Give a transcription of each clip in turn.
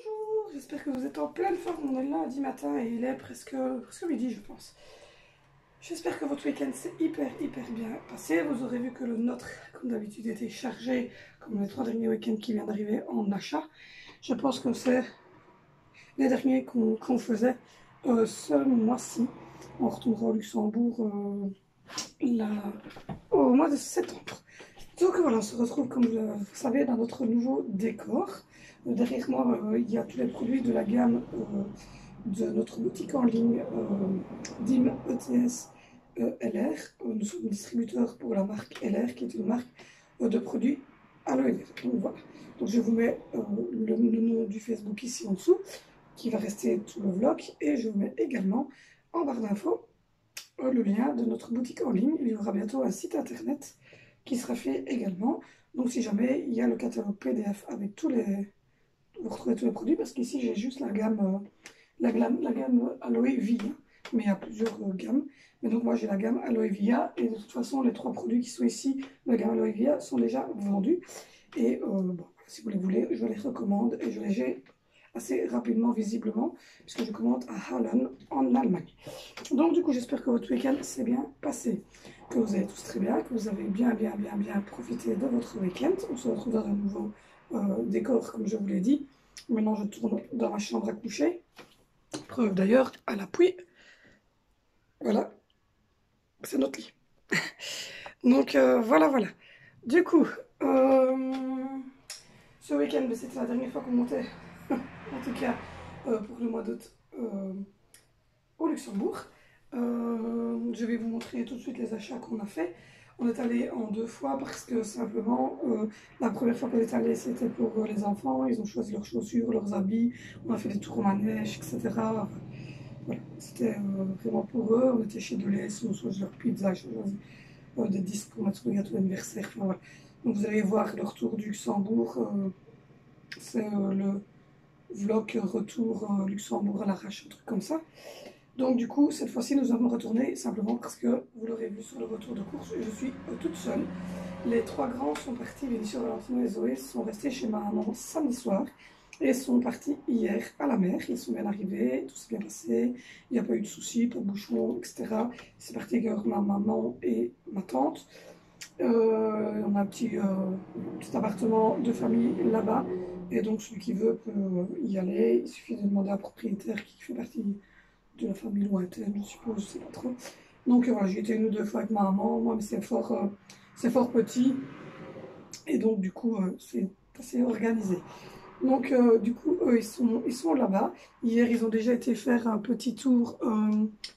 Bonjour, j'espère que vous êtes en pleine forme. On est lundi matin et il est presque midi, je pense. J'espère que votre week-end s'est hyper bien passé. Vous aurez vu que le nôtre, comme d'habitude, était chargé, comme les 3 derniers week-ends qui viennent d'arriver en achat. Je pense que c'est les derniers qu'on faisait ce mois-ci. On retournera au Luxembourg au mois de septembre. Donc voilà, on se retrouve, comme vous savez, dans notre nouveau décor. Derrière moi, il y a tous les produits de la gamme de notre boutique en ligne DIM ETS LR. Nous sommes distributeurs pour la marque LR, qui est une marque de produits aloe vera. Donc voilà. Donc je vous mets le nom du Facebook ici en dessous, qui va rester tout le vlog. Et je vous mets également en barre d'infos le lien de notre boutique en ligne. Il y aura bientôt un site internet qui sera fait également. Donc si jamais il y a le catalogue PDF avec tous les... Vous retrouvez tous les produits, parce qu'ici j'ai juste la gamme Aloe Via, mais il y a plusieurs gammes. Mais donc moi j'ai la gamme Aloe Via, et de toute façon les 3 produits qui sont ici de la gamme Aloe Via sont déjà vendus. Et bon, si vous les voulez, je les recommande et je les ai assez rapidement visiblement, puisque je commande à Hallen en Allemagne. Donc du coup j'espère que votre week-end s'est bien passé, que vous allez tous très bien, que vous avez bien profité de votre week-end. On se retrouve dans un nouveau décor, comme je vous l'ai dit. Maintenant je tourne dans ma chambre à coucher, preuve d'ailleurs à l'appui, voilà, c'est notre lit. Donc voilà. Du coup, ce week-end, c'était la dernière fois qu'on montait, en tout cas pour le mois d'août, au Luxembourg. Je vais vous montrer tout de suite les achats qu'on a fait. On est allé en 2 fois parce que simplement, la première fois qu'on est allé, c'était pour les enfants. Ils ont choisi leurs chaussures, leurs habits. On a fait des tours au manège, etc. Voilà, c'était vraiment pour eux. On était chez Deleuze, on a choisi leur pizza, des disques pour mettre sur le gâteau d'anniversaire. Enfin, voilà. Donc vous allez voir leur tour du Luxembourg. C'est le vlog retour Luxembourg à l'arrache, un truc comme ça. Donc du coup, cette fois-ci, nous avons retourné simplement parce que, vous l'aurez vu sur le retour de course, je suis toute seule. Les 3 grands sont partis, Vinicius, Valentino et Zoé, sont restés chez ma maman samedi soir et sont partis hier à la mer. Ils sont bien arrivés, tout s'est bien passé, il n'y a pas eu de soucis, pas de bouchons, etc. C'est parti avec ma maman et ma tante. On a un petit appartement de famille là-bas, et donc celui qui veut peut y aller. Il suffit de demander à un propriétaire qui fait partie de la famille lointaine, je suppose, je sais pas trop. Donc voilà, j'ai été 1 ou 2 fois avec ma maman, moi, mais c'est fort petit, et donc du coup c'est assez organisé. Donc du coup eux ils sont là-bas. Hier ils ont déjà été faire un petit tour.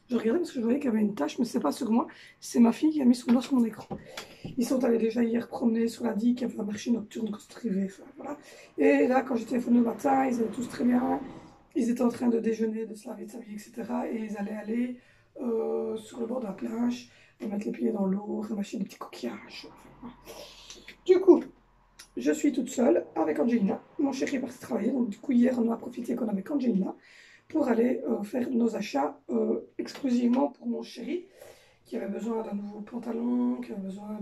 Je regardais parce que je voyais qu'il y avait une tache, mais c'est pas sur moi, c'est ma fille qui a mis son doigt sur mon écran. Ils sont allés déjà hier promener sur la digue, il y avait un marché nocturne construit, enfin, voilà. Et là quand j'ai téléphoné le matin, ils allaient tous très bien. Ils étaient en train de déjeuner, de se laver, de s'habiller, etc. Et ils allaient aller sur le bord de la plage, et mettre les pieds dans l'eau, ramasser des petits coquillages. Enfin, voilà. Du coup, je suis toute seule avec Angelina. Mon chéri est parti travailler, donc du coup hier on a profité qu'on avait Angelina pour aller faire nos achats exclusivement pour mon chéri, qui avait besoin d'un nouveau pantalon, qui avait besoin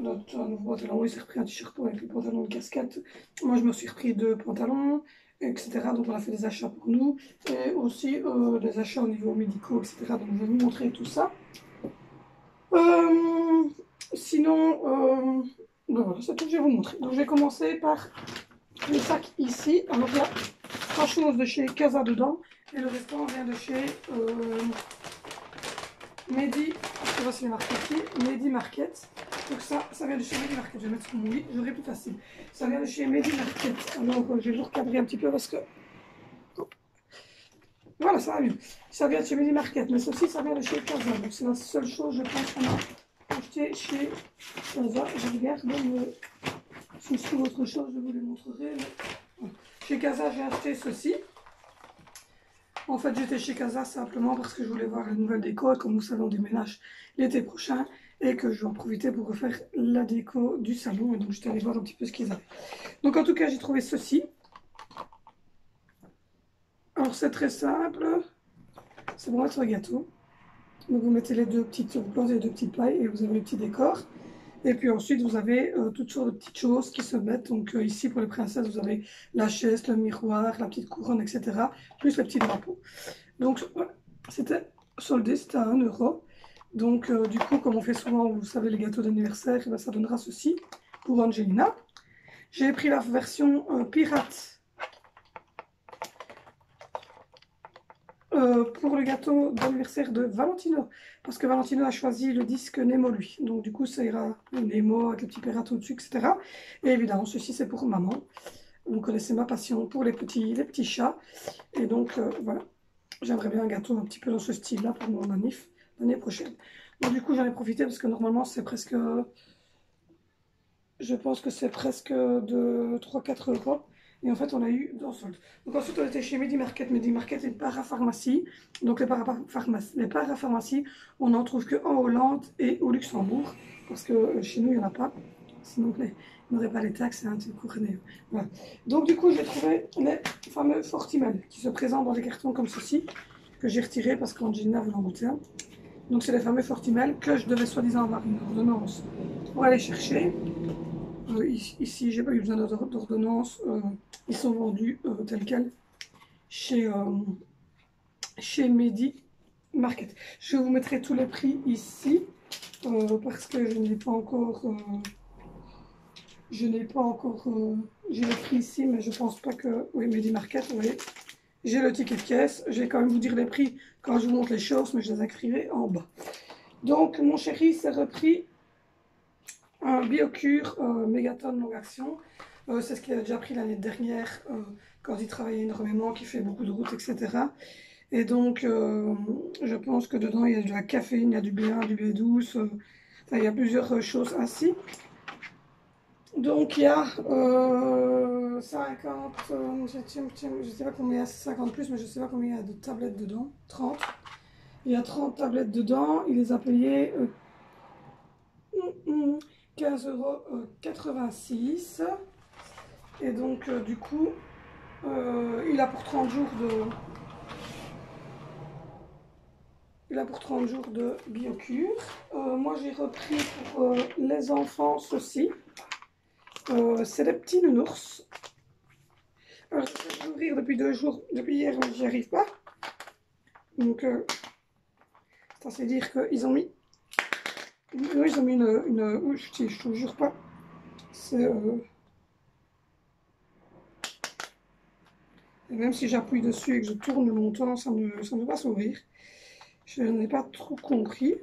d'un nouveau pantalon. Il s'est repris un t-shirt avec le pantalon de casquette. Moi je me suis repris 2 pantalons, etc. Donc on a fait des achats pour nous, et aussi des achats au niveau médicaux, etc. Donc je vais vous montrer tout ça. Sinon, ben voilà, c'est tout que je vais vous montrer. Donc je vais commencer par le sac ici. Alors il y a 3 choses de chez Casa dedans, et le restant vient de chez Medi, je sais pas si c'est marqué ici, Medi Market. Donc ça vient de chez Medi Market. Je vais mettre sur mon lit, j'aurai plus facile. Ça vient de chez Medi Market. Alors je vais vous recadrer un petit peu parce que... Voilà, ça va mieux. Ça vient de chez Medi Market, mais ceci, ça vient de chez Casa. Donc c'est la seule chose, je pense, qu'on a acheté chez Casa. Je regarde, si je trouve autre chose, je vous les montrerai. Voilà. Chez Casa, j'ai acheté ceci. En fait, j'étais chez Casa simplement parce que je voulais voir la nouvelle déco. Comme vous savez, on déménage l'été prochain et que je vais en profiter pour refaire la déco du salon. Et donc, j'étais allée voir un petit peu ce qu'ils avaient. Donc, en tout cas, j'ai trouvé ceci. Alors, c'est très simple. C'est pour mettre sur le gâteau. Donc, vous mettez les 2 petites, vous plantez les 2 petites pailles et vous avez le petit décor. Et puis ensuite, vous avez toutes sortes de petites choses qui se mettent. Donc ici, pour les princesses, vous avez la chaise, le miroir, la petite couronne, etc. Plus les petits drapeaux. Donc voilà, c'était soldé, c'était à 1 €. Donc du coup, comme on fait souvent, vous savez, les gâteaux d'anniversaire, eh ben, ça donnera ceci pour Angelina. J'ai pris la version pirate pour le gâteau d'anniversaire de Valentino. Parce que Valentino a choisi le disque Nemo lui. Donc du coup, ça ira Nemo avec les petits pirates au-dessus, etc. Et évidemment, ceci c'est pour maman. Vous connaissez ma passion pour les petits chats. Et donc voilà, j'aimerais bien un gâteau un petit peu dans ce style-là pour mon manif l'année prochaine. Donc du coup, j'en ai profité parce que normalement, c'est presque... Je pense que c'est presque de 3-4 €. Et en fait, on a eu dans solde. Donc ensuite, on était chez Medi Market. Medi Market est une parapharmacie. Donc les parapharmacies, on n'en trouve qu'en Hollande et au Luxembourg. Parce que chez nous, il n'y en a pas. Sinon, il n'aurait pas les taxes, hein, tu connais. Voilà. Donc du coup, j'ai trouvé les fameux Fortimel qui se présentent dans des cartons comme ceci, que j'ai retiré parce qu'Angelina veut en goûter un. Donc c'est les fameux Fortimel que je devais soi-disant avoir une ordonnance pour aller chercher. Ici, j'ai pas eu besoin d'ordonnance. Ils sont vendus tels quels chez Medi Market. Je vous mettrai tous les prix ici parce que je n'ai pas encore. J'ai les prix ici, mais je pense pas que. Oui, Medi Market, vous voyez. J'ai le ticket de caisse. Je vais quand même vous dire les prix quand je vous montre les choses, mais je les écrirai en bas. Donc, mon chéri s'est repris un Biocure Mégaton longue action. C'est ce qu'il a déjà pris l'année dernière quand il travaillait énormément, qui fait beaucoup de routes, etc. Et donc, je pense que dedans, il y a de la caféine, il y a du B1, du B12. Enfin, il y a plusieurs choses ainsi. Donc, il y a 50, je ne sais pas combien il y a, 50 plus, mais je ne sais pas combien il y a de tablettes dedans. 30. Il y a 30 tablettes dedans. Il les a payées 15,86 €. Et donc, du coup, il a pour 30 jours de... Il a pour 30 jours de Biocure. Moi, j'ai repris pour les enfants ceci. C'est les petits nounours. Alors, je vais ouvrir depuis 2 jours. Depuis hier, mais j'y arrive pas. Donc, c'est assez dire qu'ils ont mis... Oui, ils ont mis une... Oui, je te jure pas. C'est... Et même si j'appuie dessus et que je tourne longtemps, ça ne veut pas s'ouvrir. Je n'ai pas trop compris.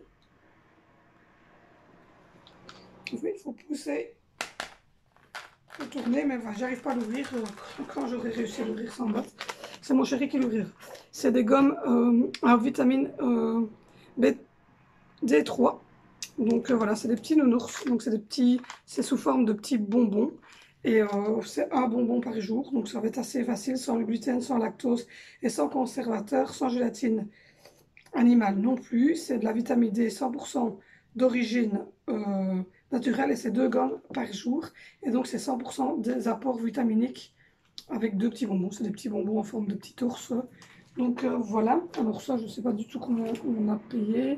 Oui, il faut pousser et tourner, mais enfin, j'arrive pas à l'ouvrir. Quand j'aurai réussi à l'ouvrir sans battre, c'est mon chéri qui l'ouvrira. C'est des gommes à vitamine D3. Donc voilà, c'est des petits nounours. Donc c'est sous forme de petits bonbons. Et c'est un bonbon par jour. Donc ça va être assez facile, sans le gluten, sans lactose et sans conservateur, sans gélatine animale non plus. C'est de la vitamine D 100% d'origine naturelle et c'est 2 grammes par jour. Et donc c'est 100% des apports vitaminiques avec 2 petits bonbons. C'est des petits bonbons en forme de petit ours. Donc voilà. Alors ça, je ne sais pas du tout combien on a payé.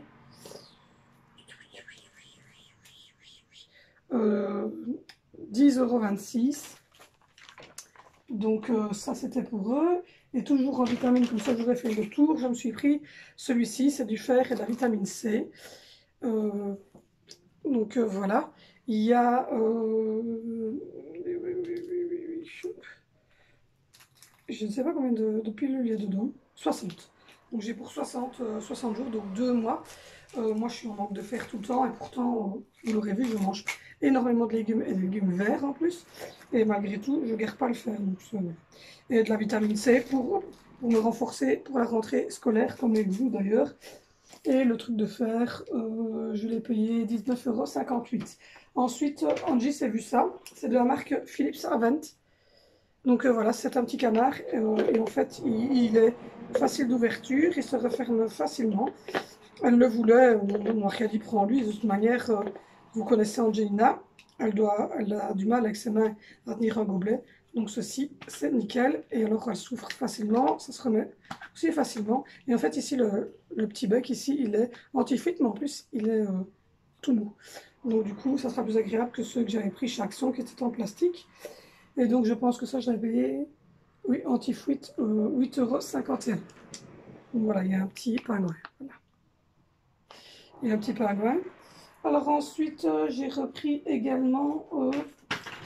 10,26 €. Donc ça c'était pour eux. Et toujours en vitamine, comme ça je vous ai fait le tour, je me suis pris celui-ci, c'est du fer et de la vitamine C. Donc voilà. Il y a... je ne sais pas combien de pilules il y a dedans. 60. Donc j'ai pour 60 jours, donc 2 mois. Moi je suis en manque de fer tout le temps et pourtant, vous l'aurez vu, je mange énormément de légumes et de légumes verts en plus. Et malgré tout, je ne garde pas le fer. Donc, et de la vitamine C pour me renforcer pour la rentrée scolaire, comme les vous d'ailleurs. Et le truc de fer, je l'ai payé 19,58 €. Ensuite, Angie s'est vu ça. C'est de la marque Philips Avent. Donc voilà, c'est un petit canard. Et en fait, il est facile d'ouverture. Il se referme facilement. Elle le voulait, on n'a rien dit pour lui. De toute manière, vous connaissez Angelina. Elle a du mal avec ses mains à tenir un gobelet. Donc ceci, c'est nickel. Et alors, elle souffre facilement. Ça se remet aussi facilement. Et en fait, ici, le petit bec, ici, il est anti-fuite. Mais en plus, il est tout mou. Donc du coup, ça sera plus agréable que ceux que j'avais pris chez Action qui étaient en plastique. Et donc je pense que ça, je l'avais payé, oui, anti-fuite, 8,51 €. Donc voilà, il y a un petit pingouin. Voilà. Il y a un petit pingouin. Alors ensuite, j'ai repris également,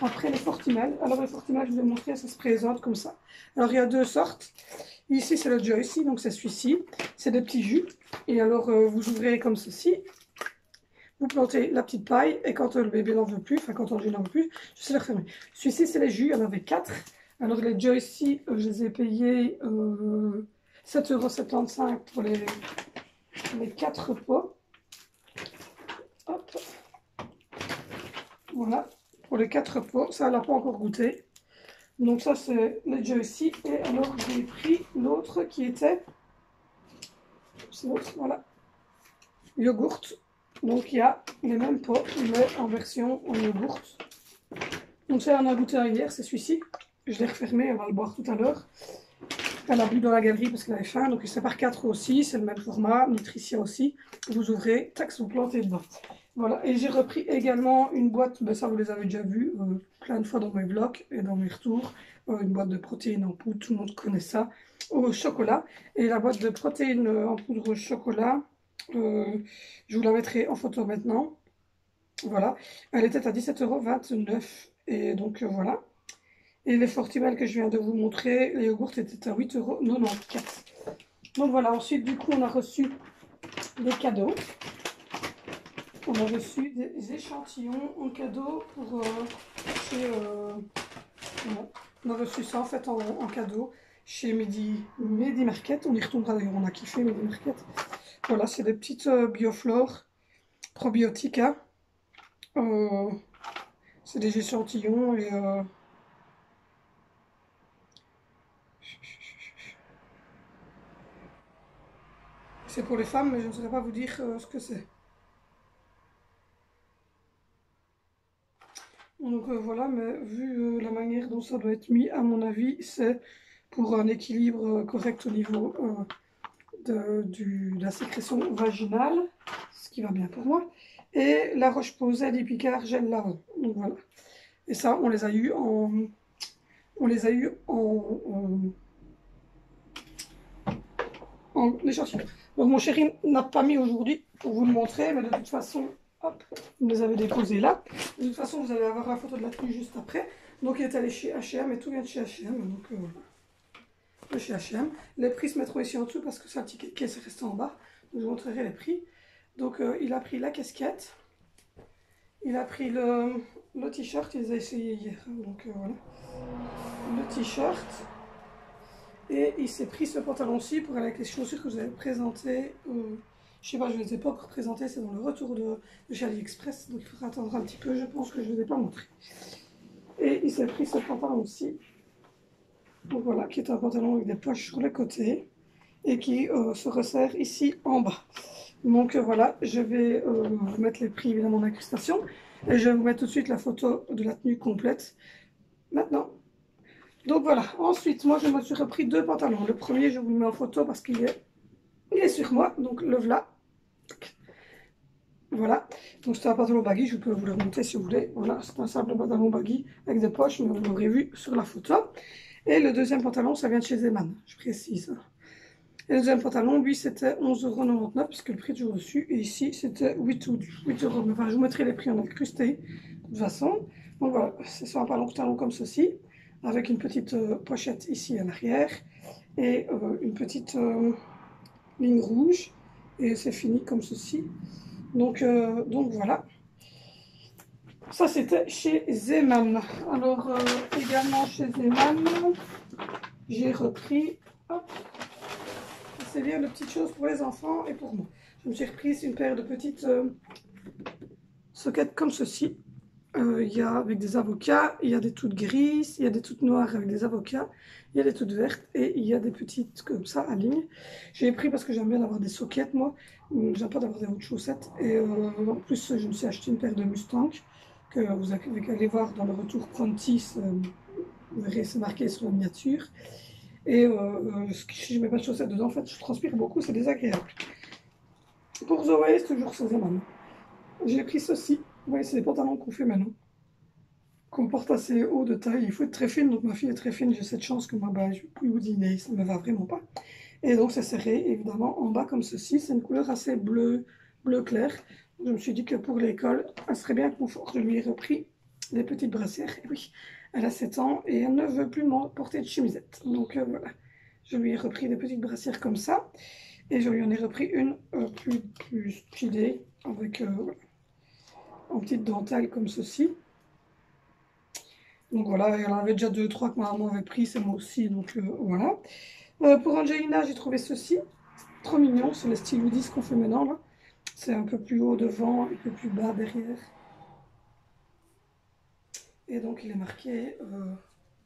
après les Fortimel. Alors les Fortimel, je vous ai montré, ça se présente comme ça. Alors il y a deux sortes. Ici, c'est le Joyce, donc c'est celui-ci. C'est des petits jus. Et alors, vous ouvrez comme ceci. Vous plantez la petite paille. Et quand le bébé n'en veut plus, enfin quand le jus n'en veut plus, je sais le refermer. Celui-ci, c'est les jus. Il y en avait 4. Alors les Joyce, je les ai payés 7,75 € pour les 4 pots. Hop. Voilà. Pour les 4 pots. Ça, elle n'a pas encore goûté. Donc ça, c'est le Joyce. Et alors, j'ai pris l'autre qui était... C'est l'autre, voilà. Yogourt. Donc il y a les mêmes pots, mais en version en yogourt. Donc ça, on a goûté un hier, c'est celui-ci. Je l'ai refermé, on va le boire tout à l'heure. Elle a bu dans la galerie parce qu'elle avait faim. Donc c'est par 4 aussi, c'est le même format. Nutricia aussi. Vous ouvrez, tac, vous plantez dedans. Voilà, et j'ai repris également une boîte, ben ça vous les avez déjà vu plein de fois dans mes vlogs et dans mes retours, une boîte de protéines en poudre, tout le monde connaît ça, au chocolat. Et la boîte de protéines en poudre au chocolat, je vous la mettrai en photo maintenant. Voilà, elle était à 17,29 €. Et donc voilà. Et les Fortimel que je viens de vous montrer, les yogourts étaient à 8,94 €. Donc voilà, ensuite du coup on a reçu des cadeaux. On a reçu des échantillons en cadeau pour chez... on a reçu ça en fait en cadeau chez Medi Market. On y retournera d'ailleurs, on a kiffé Medi Market. Voilà, c'est des petites bioflores probiotiques. Hein. C'est des échantillons et... c'est pour les femmes, mais je ne saurais pas vous dire ce que c'est. Donc voilà, mais vu la manière dont ça doit être mis, à mon avis, c'est pour un équilibre correct au niveau de la sécrétion vaginale, ce qui va bien pour moi, et la Roche-Posay d'Epicard gel lavant. Donc voilà. Et ça, on les a eu en échantillon. Donc mon chéri n'a pas mis aujourd'hui pour vous le montrer, mais de toute façon, hop, vous les avez déposés là. De toute façon, vous allez avoir la photo de la tenue juste après. Donc il est allé chez H&M et tout vient de chez H&M. Donc voilà, de chez H&M. Les prix se mettront ici en dessous parce que c'est un ticket de caisse resté en bas. Donc je vous montrerai les prix. Donc il a pris la casquette. Il a pris le t-shirt, il les a essayés hier. Donc voilà, le t-shirt. Et il s'est pris ce pantalon-ci pour aller avec les chaussures que je vous avais présentées. Je sais pas, je ne les ai pas encore présentées, c'est dans le retour de chez AliExpress. Donc il faudra attendre un petit peu, je pense que je ne vous ai pas montré. Et il s'est pris ce pantalon-ci. Donc voilà, qui est un pantalon avec des poches sur les côtés. Et qui se resserre ici en bas. Donc voilà, je vais vous mettre les prix évidemment d'incrustation. Et je vais vous mettre tout de suite la photo de la tenue complète. Maintenant. Donc voilà, ensuite, moi je me suis repris 2 pantalons. Le premier, je vous le mets en photo parce qu'il est sur moi. Donc le voilà. Voilà, donc c'est un pantalon baggy, je peux vous le remonter si vous voulez. Voilà, c'est un simple pantalon baggy avec des poches, mais vous l'aurez vu sur la photo. Et le deuxième pantalon, ça vient de chez Zeman, je précise. Et le deuxième pantalon, lui, c'était 11,99 € puisque le prix est toujours dessus. Et ici, c'était 8 €. Enfin, je vous mettrai les prix en incrusté, de toute façon. Donc voilà, c'est sur un pantalon comme ceci, avec une petite pochette ici à l'arrière. Et une petite ligne rouge. Et c'est fini comme ceci. Donc voilà. Ça, c'était chez Zeman. Alors, également chez Zeman, j'ai repris... Hop, c'est bien de petites choses pour les enfants et pour moi. Je me suis reprise une paire de petites soquettes comme ceci. Il y a avec des avocats, il y a des toutes grises, il y a des toutes noires avec des avocats, il y a des toutes vertes et il y a des petites comme ça à ligne. J'ai pris parce que j'aime bien avoir des soquettes moi, j'aime pas d'avoir des hautes chaussettes. Et en plus je me suis acheté une paire de Mustang que vous allez voir dans le retour Prontis, vous verrez c'est marqué sur la miniature. Et si je mets pas de chaussettes dedans, en fait, je transpire beaucoup, c'est désagréable. Pour Zoé, c'est toujours chez Zeman. j'ai pris ceci. Vous voyez, c'est les pantalons qu'on fait maintenant. Qu'on porte assez haut de taille. Il faut être très fine, donc ma fille est très fine. J'ai cette chance que moi, bah, je peux vous dîner, ça ne me va vraiment pas. Et donc c'est serré, évidemment, en bas comme ceci. C'est une couleur assez bleu clair. Je me suis dit que pour l'école, elle serait bien confort. Je lui ai repris des petites brassières. Et oui, elle a 7 ans et elle ne veut plus porter de chemisette. Donc voilà, je lui ai repris des petites brassières comme ça. Et je lui en ai repris une plus stylée, avec voilà, en petite dentelle comme ceci. Donc voilà, il y en avait déjà 2, 3 que ma maman avait pris, c'est moi aussi, donc voilà. Pour Angelina, j'ai trouvé ceci, trop mignon, c'est le style hoodies qu'on fait maintenant là. C'est un peu plus haut devant, un peu plus bas derrière. Et donc il est marqué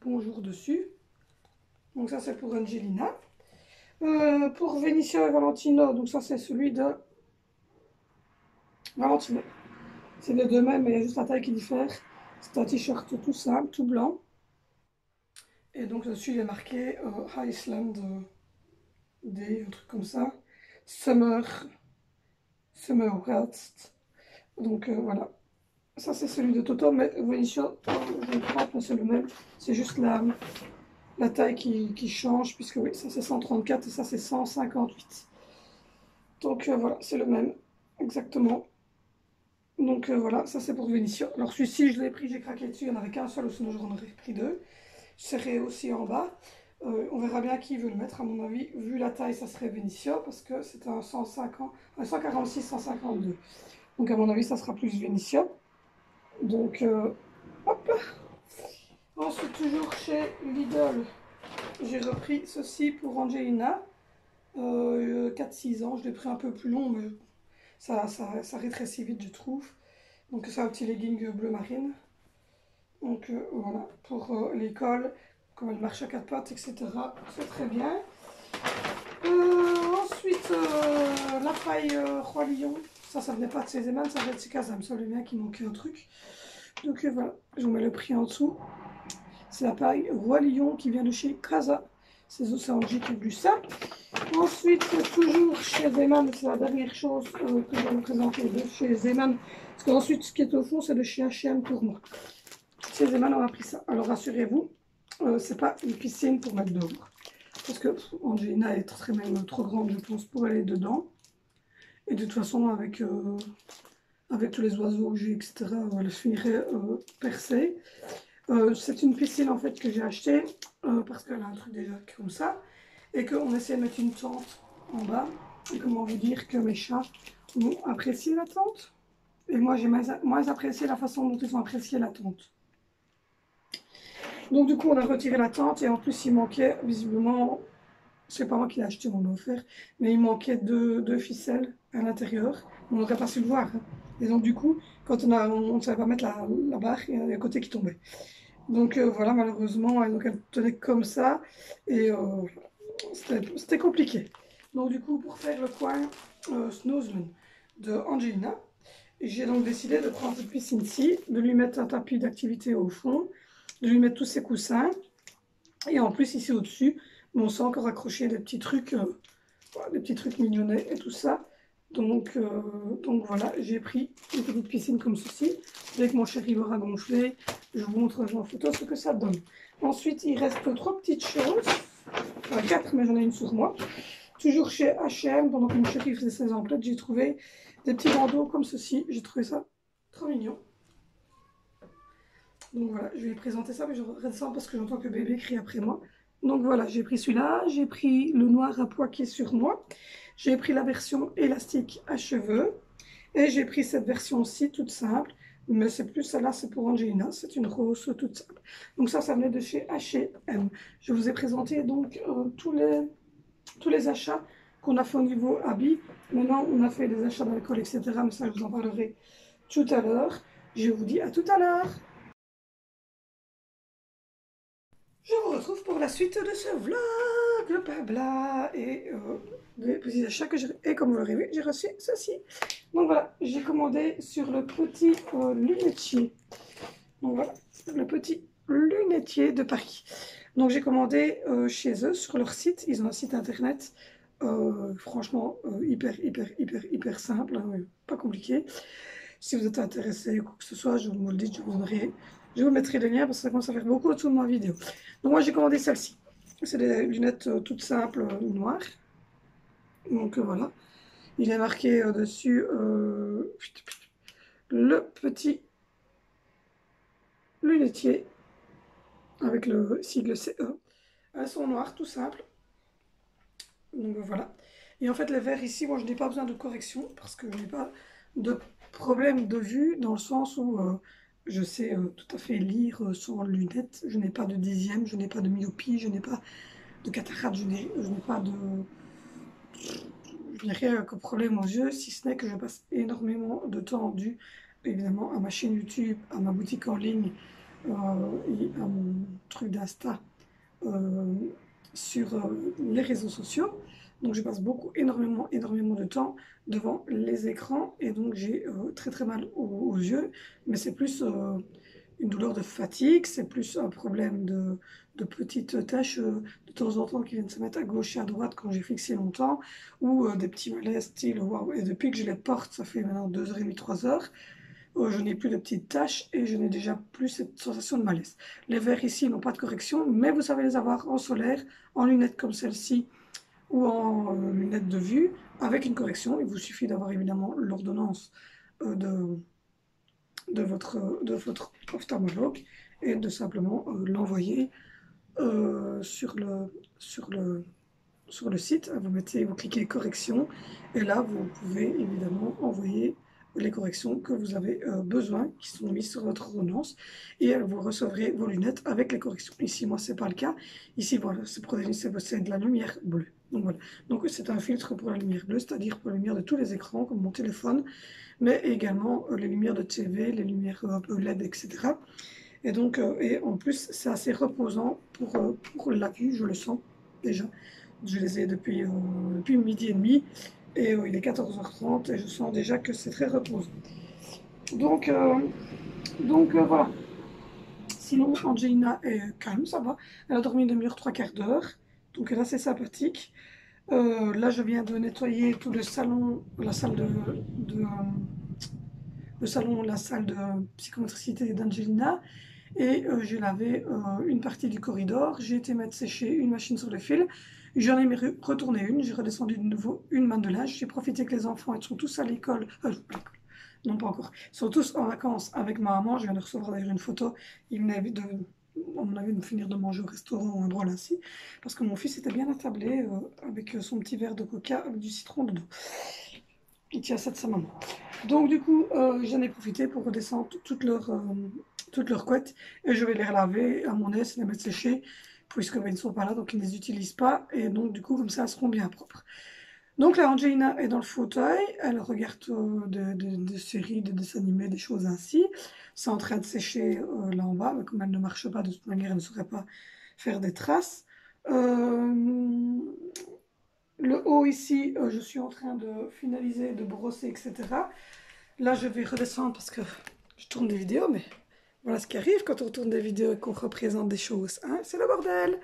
bonjour dessus. Donc ça c'est pour Angelina. Pour Venicio et Valentino, donc ça c'est celui de Valentino. C'est les deux mêmes, mais il y a juste la taille qui diffère. C'est un t-shirt tout simple, tout blanc. Et donc dessus il est marqué Iceland Day, un truc comme ça. Summer West. Donc voilà. Ça c'est celui de Toto, mais Venicio, je crois que c'est le même. C'est juste la taille qui change, puisque oui, ça c'est 134 et ça c'est 158. Donc voilà, c'est le même, exactement. Donc voilà, ça c'est pour Venicio. Alors celui-ci, je l'ai pris, j'ai craqué dessus, il n'y en avait qu'un seul, sinon j'en aurais pris deux. Serré aussi en bas. On verra bien qui veut le mettre, à mon avis. Vu la taille, ça serait Venicio, parce que c'est un 150, un 146, 152. Donc à mon avis, ça sera plus Venicio. Donc hop. Ensuite, toujours chez Lidl, j'ai repris ceci pour Angelina. 4-6 ans, je l'ai pris un peu plus long, mais ça rétrécit vite, je trouve. Donc c'est un petit legging bleu marine. Donc voilà, pour l'école, quand elle marche à 4 pattes, etc. C'est très bien. Ensuite, la paille Roi Lion. Ça venait pas de chez Zeman, ça venait de chez Kazam. Ça venait bien qu'il manquait un truc. Donc voilà, je vous mets le prix en dessous. C'est la paille Roi Lion qui vient de chez Kaza. C'est Océangie qui a vu ça. Ensuite, toujours chez Zeman, c'est la dernière chose que je vais vous présenter de chez Zeman. Parce qu'ensuite, ce qui est au fond, c'est de chez H&M pour moi. Chez Zeman, on a pris ça. Alors rassurez-vous, c'est pas une piscine pour mettre dehors. Parce que Angelina est même trop grande, je pense, pour aller dedans. Et de toute façon, avec tous les oiseaux que j'ai, etc., elle finirait percée. C'est une piscine en fait que j'ai achetée parce qu'elle a un truc déjà comme ça. Et qu'on essaie de mettre une tente en bas. Et comment vous dire que mes chats ont apprécié la tente. Et moi, j'ai moins apprécié la façon dont ils ont apprécié la tente. Donc du coup, on a retiré la tente et en plus, il manquait visiblement, c'est pas moi qui l'ai acheté, on l'a offert, mais il manquait deux ficelles à l'intérieur. On n'aurait pas su le voir. Hein. Et donc du coup, quand on ne savait pas mettre la barre, il y a un côté qui tombait. Donc voilà, malheureusement, elle tenait comme ça et c'était compliqué. Donc du coup, pour faire le coin Snowzone de Angelina, j'ai donc décidé de prendre cette piscine-ci, de lui mettre un tapis d'activité au fond, de lui mettre tous ses coussins. Et en plus, ici au-dessus, on s'est encore accroché voilà, des petits trucs mignonnets et tout ça. Donc voilà, j'ai pris une petite piscine comme ceci. Dès que mon chéri l'aura gonflé, je vous montrerai en photo ce que ça donne. Ensuite, il reste 3 petites choses. Enfin, 4, mais j'en ai une sur moi. Toujours chez H&M, pendant que mon chéri faisait ses emplettes, j'ai trouvé des petits bandeaux comme ceci. J'ai trouvé ça trop mignon. Donc voilà, je vais présenter ça, mais je redescends parce que j'entends que bébé crie après moi. Donc voilà, j'ai pris celui-là, j'ai pris le noir à pois qui est sur moi, j'ai pris la version élastique à cheveux, et j'ai pris cette version-ci toute simple, mais c'est plus celle-là, c'est pour Angelina, c'est une rose toute simple. Donc ça venait de chez H&M. Je vous ai présenté donc tous les achats qu'on a fait au niveau habits. Maintenant, on a fait des achats d'alcool, etc. Mais ça, je vous en parlerai tout à l'heure. Je vous dis à tout à l'heure. Je vous retrouve pour la suite de ce vlog, le blabla et les petits achats que j'ai. Et comme vous l'aurez vu, j'ai reçu ceci. Donc voilà, j'ai commandé sur le petit lunetier. Donc voilà, le petit lunetier de Paris. Donc j'ai commandé chez eux, sur leur site. Ils ont un site internet, franchement, hyper simple, hein, pas compliqué. Si vous êtes intéressé ou quoi que ce soit, je vous le dis, je vous mettrai les liens parce que ça commence à faire beaucoup autour de ma vidéo. Donc moi j'ai commandé celle-ci. C'est des lunettes toutes simples noires. Donc voilà. Il est marqué dessus le petit lunetier avec le sigle CE. Elles sont noires, tout simple. Donc voilà. Et en fait, les verres ici, moi je n'ai pas besoin de correction parce que je n'ai pas de problème de vue dans le sens où je sais tout à fait lire sans lunettes. Je n'ai pas de dixième, je n'ai pas de myopie, je n'ai pas de cataracte, je n'ai pas de. Je n'ai rien comme problème aux yeux, si ce n'est que je passe énormément de temps dû évidemment à ma chaîne YouTube, à ma boutique en ligne et à mon truc d'Insta euh, sur les réseaux sociaux. Donc je passe énormément de temps devant les écrans et donc j'ai très très mal aux yeux, mais c'est plus une douleur de fatigue, c'est plus un problème de petites taches de temps en temps qui viennent se mettre à gauche et à droite quand j'ai fixé longtemps, ou des petits malaises style waouh. Et depuis que je les porte, ça fait maintenant 2h30, 3h, je n'ai plus de petites taches et je n'ai déjà plus cette sensation de malaise. Les verres ici n'ont pas de correction, mais vous savez les avoir en solaire, en lunettes comme celle-ci ou en lunettes de vue avec une correction. Il vous suffit d'avoir évidemment l'ordonnance de votre ophtalmologue et de simplement l'envoyer sur le site. Vous cliquez correction et là vous pouvez évidemment envoyer les corrections que vous avez besoin, qui sont mises sur votre ordonnance, et vous recevrez vos lunettes avec les corrections. Ici, moi, c'est pas le cas. Ici, voilà, c'est de la lumière bleue. Donc voilà. Donc c'est un filtre pour la lumière bleue, c'est-à-dire pour la lumière de tous les écrans, comme mon téléphone, mais également les lumières de TV, les lumières LED, etc. Et donc, et en plus, c'est assez reposant pour la vue, je le sens déjà. Je les ai depuis midi et demi, et il est 14h30, et je sens déjà que c'est très reposant. Donc, voilà. Sinon, Angelina est calme, ça va. Elle a dormi une demi-heure, trois quarts d'heure. Donc là, c'est sympathique. Là, je viens de nettoyer tout le salon, la salle la salle de psychomotricité d'Angelina. Et j'ai lavé une partie du corridor. J'ai été mettre sécher une machine sur le fil. J'en ai retourné une. J'ai redescendu de nouveau une manne de linge. J'ai profité que les enfants ils sont tous à l'école. Non, pas encore. Ils sont tous en vacances avec ma maman. Je viens de recevoir d'ailleurs une photo. Ils venaient à mon avis, de finir de manger au restaurant ou un endroit là assis. Parce que mon fils était bien attablé avec son petit verre de coca avec du citron dedans. Il tient ça de sa maman. Donc du coup, j'en ai profité pour redescendre toutes leurs couettes. Et je vais les laver à mon aise, les mettre sécher. Puisqu'ils ne sont pas là, donc ils ne les utilisent pas. Et donc du coup, comme ça, elles seront bien propres. Donc là, Angelina est dans le fauteuil, elle regarde des séries, des dessins animés, des choses ainsi. C'est en train de sécher là en bas, mais comme elle ne marche pas, de toute manière, elle ne saurait pas faire des traces. Le haut ici, je suis en train de finaliser, de brosser, etc. Là, je vais redescendre parce que je tourne des vidéos, mais voilà ce qui arrive quand on tourne des vidéos et qu'on représente des choses. Hein, c'est le bordel.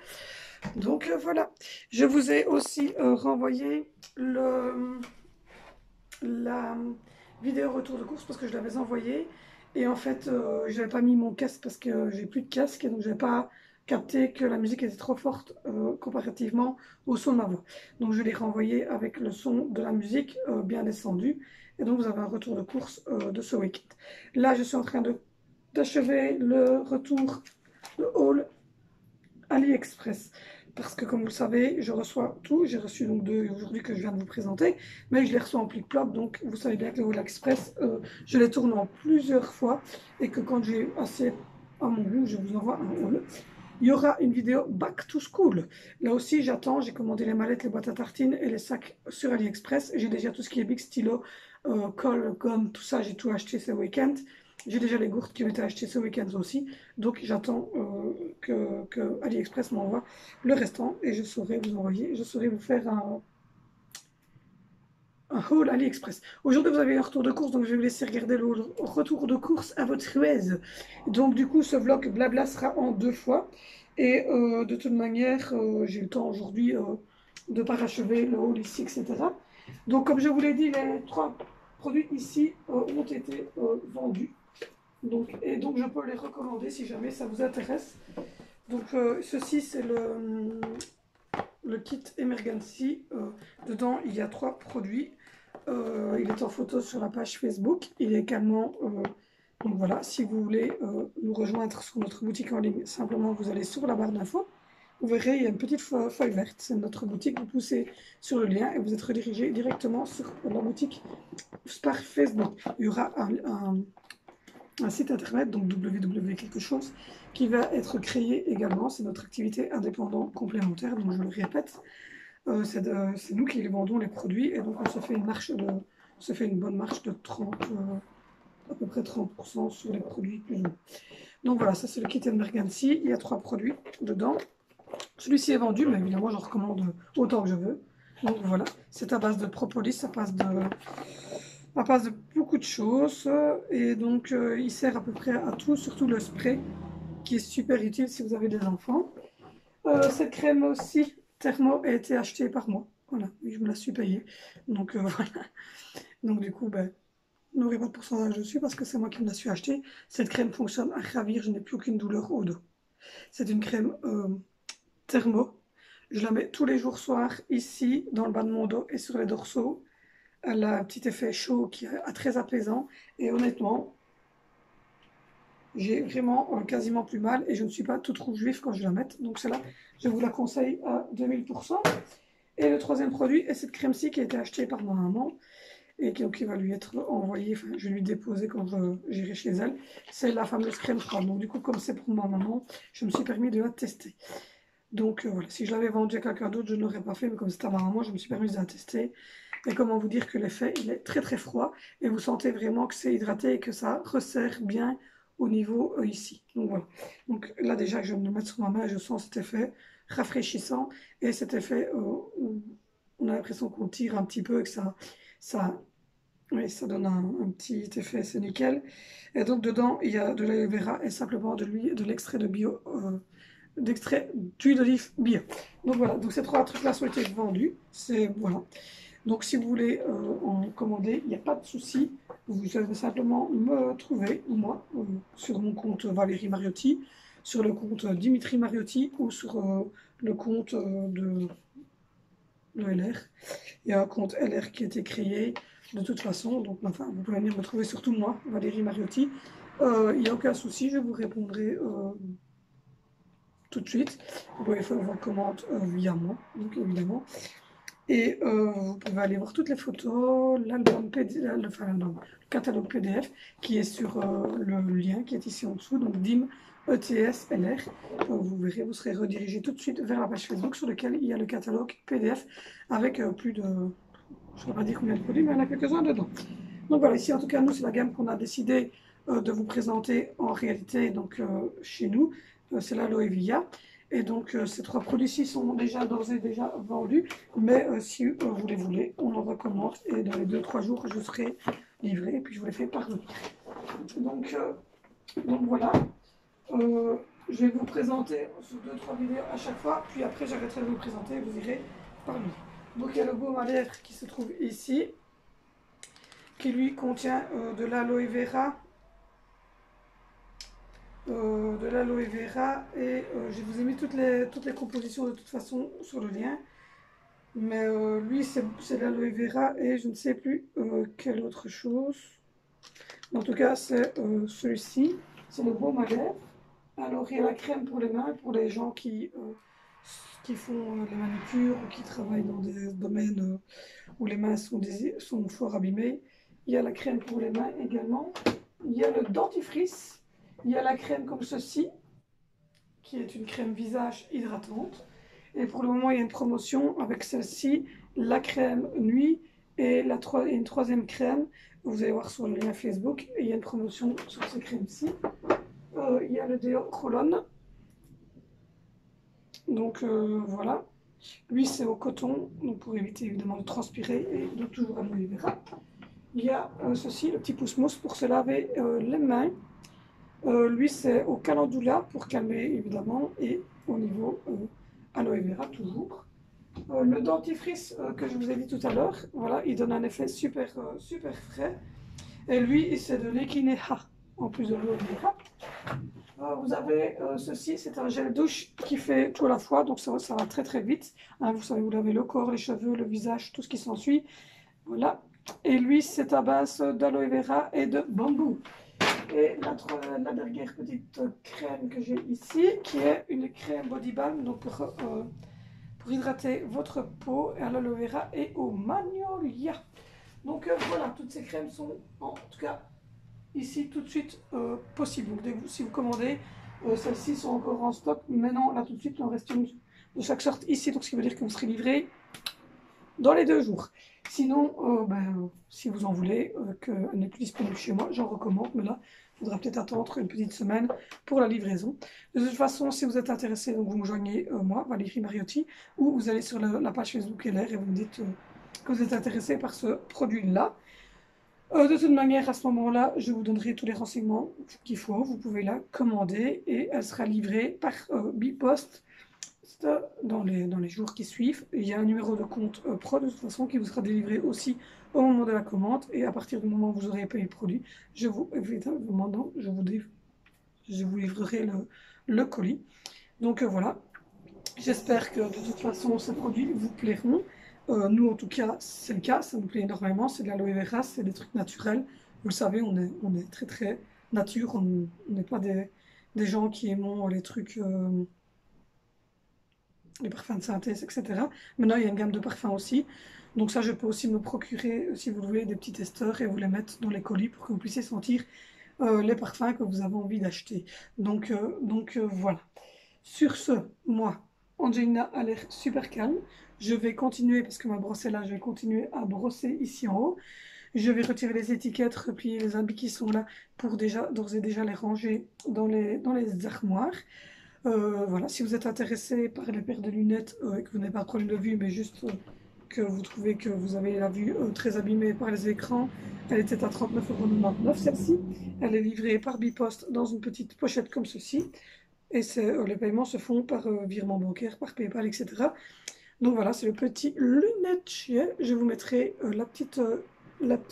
Donc voilà, je vous ai aussi renvoyé la vidéo retour de course parce que je l'avais envoyée et en fait je n'avais pas mis mon casque parce que j'ai plus de casque et donc je n'avais pas capté que la musique était trop forte comparativement au son de ma voix. Donc je l'ai renvoyé avec le son de la musique bien descendu et donc vous avez un retour de course de ce week-end. Là je suis en train d'achever le retour, le haul AliExpress. Parce que comme vous le savez, je reçois tout. J'ai reçu donc deux aujourd'hui que je viens de vous présenter. Mais je les reçois en plic-ploc. Donc vous savez bien que le AliExpress, je les tourne en plusieurs fois. Et que quand j'ai assez à mon goût, je vous envoie un haul. Il y aura une vidéo Back to School. Là aussi, j'attends. J'ai commandé les mallettes, les boîtes à tartines et les sacs sur AliExpress. J'ai déjà tout ce qui est Big Stylo, colle, gomme, tout ça. J'ai tout acheté ce week-end. J'ai déjà les gourdes qui ont été achetées ce week-end aussi. Donc j'attends que AliExpress m'envoie le restant et je saurai vous envoyer, je saurai vous faire un haul AliExpress. Aujourd'hui vous avez un retour de course, donc je vais vous laisser regarder le retour de course à votre aise. Donc du coup ce vlog blabla sera en deux fois. Et de toute manière, j'ai eu le temps aujourd'hui de parachever le haul ici, etc. Donc comme je vous l'ai dit, les trois produits ici ont été vendus. Donc je peux les recommander si jamais ça vous intéresse. Donc ceci c'est le kit Emergency. Dedans il y a 3 produits. Il est en photo sur la page Facebook. Il est également... donc voilà, si vous voulez nous rejoindre sur notre boutique en ligne, simplement vous allez sur la barre d'infos. Vous verrez, il y a une petite feuille verte, c'est notre boutique. Vous poussez sur le lien et vous êtes redirigé directement sur la boutique par Facebook. Il y aura un site internet, donc www quelque chose, qui va être créé également. C'est notre activité indépendante complémentaire, donc je le répète. C'est nous qui les vendons les produits et donc on se fait une bonne marche de 30, à peu près 30% sur les produits plus ou moins. Donc voilà, ça c'est le kit Emergency. Il y a 3 produits dedans. Celui-ci est vendu, mais évidemment j'en recommande autant que je veux. Donc voilà, c'est à base de propolis, ça passe de beaucoup de choses. Et donc il sert à peu près à tout, surtout le spray, qui est super utile si vous avez des enfants. Cette crème aussi, Thermo, a été achetée par moi. Voilà, je me la suis payée. Donc voilà. Donc du coup, ben, n'aurez pas de pourcentage dessus parce que c'est moi qui me la suis achetée. Cette crème fonctionne à ravir, je n'ai plus aucune douleur au dos. C'est une crème Thermo. Je la mets tous les jours soir ici, dans le bas de mon dos et sur les dorsaux. Elle a un petit effet chaud qui est très apaisant. Et honnêtement, j'ai vraiment quasiment plus mal et je ne suis pas toute rouge vif quand je la mets. Donc celle-là, je vous la conseille à 2000%. Et le troisième produit est cette crème-ci qui a été achetée par ma maman et qui va lui être envoyée, enfin je vais lui déposer quand j'irai chez elle. C'est la fameuse crème froide. Donc du coup, comme c'est pour ma maman, je me suis permis de la tester. Donc voilà, si je l'avais vendue à quelqu'un d'autre, je ne l'aurais pas fait, mais comme c'est à ma maman, je me suis permis de la tester. Et comment vous dire que l'effet, il est très très froid et vous sentez vraiment que c'est hydraté et que ça resserre bien au niveau ici. Donc voilà. Donc là déjà que je vais me le mettre sur ma main, je sens cet effet rafraîchissant et cet effet où on a l'impression qu'on tire un petit peu et que oui, ça donne un petit effet, c'est nickel. Et donc dedans, il y a de l'aloe vera et simplement de l'huile, de l'extrait d'extrait d'huile d'olive bio. Donc voilà, donc ces 3 trucs-là sont été vendus. Voilà. Donc si vous voulez en commander, il n'y a pas de souci. Vous allez simplement me trouver, moi, sur mon compte Valérie Mariotti, sur le compte Dimitri Mariotti ou sur le compte de LR. Il y a un compte LR qui a été créé de toute façon. Donc enfin, vous pouvez venir me trouver surtout moi, Valérie Mariotti. Il n'y a aucun souci, je vous répondrai tout de suite. Vous pouvez faire vos commandes via moi, donc évidemment. Et vous pouvez aller voir toutes les photos, l'album le catalogue PDF qui est sur le lien qui est ici en dessous, donc DIM ETS LR. Vous verrez, vous serez redirigé tout de suite vers la page Facebook sur laquelle il y a le catalogue PDF avec plus de, je ne vais pas dire combien de produits, mais il y en a quelques-uns dedans. Donc voilà, ici en tout cas, nous, c'est la gamme qu'on a décidé de vous présenter en réalité donc, chez nous. C'est l'aloe vera. Et donc, ces 3 produits-ci sont d'ores et déjà vendus. Mais si vous les voulez, on en recommande. Et dans les 2-3 jours, je serai livré. Et puis, je vous les fais parvenir. Donc voilà. Je vais vous présenter sur 2-3 vidéos à chaque fois. Puis après, j'arrêterai de vous présenter et vous irez parmi. Donc, il y a le baume à lèvres qui se trouve ici. Qui lui contient de l'aloe vera. Et je vous ai mis toutes les compositions de toute façon sur le lien, mais lui c'est de l'aloe vera et je ne sais plus quelle autre chose. En tout cas c'est celui-ci, c'est le baume à lèvres. Alors il y a la crème pour les mains pour les gens qui font la manucure ou qui travaillent dans des domaines où les mains sont fort abîmées. Il y a la crème pour les mains également. Il y a le dentifrice. Il y a la crème comme ceci, qui est une crème visage hydratante. Et pour le moment, il y a une promotion avec celle-ci, la crème nuit et une 3e crème. Vous allez voir sur le lien Facebook. Et il y a une promotion sur ces crèmes-ci. Il y a le déo Roll-On. Donc voilà. Lui, c'est au coton, donc pour éviter évidemment de transpirer et de toujours aloe vera. Il y a ceci, le petit pouce-mousse pour se laver les mains. Lui, c'est au calendula pour calmer évidemment et au niveau aloe vera toujours. Le dentifrice que je vous ai dit tout à l'heure, voilà, il donne un effet super, super frais. Et lui, c'est de l'Ekineha, en plus de l'eau vera. Vous avez ceci, c'est un gel douche qui fait tout à la fois, donc ça va très très vite. Hein, vous savez, vous lavez le corps, les cheveux, le visage, tout ce qui s'ensuit. Voilà. Et lui, c'est à base d'aloe vera et de bambou. Et la dernière petite crème que j'ai ici, qui est une crème body balm, donc pour hydrater votre peau à l'aloe vera et au magnolia. Donc voilà, toutes ces crèmes sont en tout cas ici tout de suite possibles. Donc si vous commandez, celles-ci sont encore en stock. Maintenant, là tout de suite, il en reste une de chaque sorte ici, donc ce qui veut dire que vous serez livré dans les 2 jours. Sinon, si vous en voulez, qu'elle n'est plus disponible chez moi, j'en recommande, mais là, il faudra peut-être attendre une petite semaine pour la livraison. De toute façon, si vous êtes intéressé, donc vous me joignez, moi, Valérie Mariotti, ou vous allez sur la page Facebook LR et vous me dites que vous êtes intéressé par ce produit-là. De toute manière, à ce moment-là, je vous donnerai tous les renseignements qu'il faut. Vous pouvez la commander et elle sera livrée par Bipost dans les jours qui suivent. Il y a un numéro de compte pro de toute façon qui vous sera délivré aussi au moment de la commande. Et à partir du moment où vous aurez payé le produit, je vous livrerai le colis. Donc voilà. J'espère que de toute façon ces produits vous plairont. Nous en tout cas c'est le cas, ça nous plaît énormément, c'est de l'aloe vera, c'est des trucs naturels. Vous le savez, on est très très nature, on n'est pas des gens qui aiment les trucs, les parfums de synthèse, etc. Maintenant il y a une gamme de parfums aussi, donc ça je peux aussi me procurer, si vous voulez, des petits testeurs et vous les mettre dans les colis pour que vous puissiez sentir les parfums que vous avez envie d'acheter. Donc voilà. Sur ce, moi, Angelina a l'air super calme. Je vais continuer, parce que ma brosse est là, je vais continuer à brosser ici en haut. Je vais retirer les étiquettes, replier les habits qui sont là pour d'ores et déjà les ranger dans les armoires. Voilà, si vous êtes intéressé par les paires de lunettes et que vous n'avez pas de problème de vue, mais juste que vous trouvez que vous avez la vue très abîmée par les écrans, elle était à 39,99 € celle-ci. Elle est livrée par Bipost dans une petite pochette comme ceci. Et les paiements se font par virement bancaire, par PayPal, etc. Donc voilà, c'est le petit lunetier. Je vous mettrai le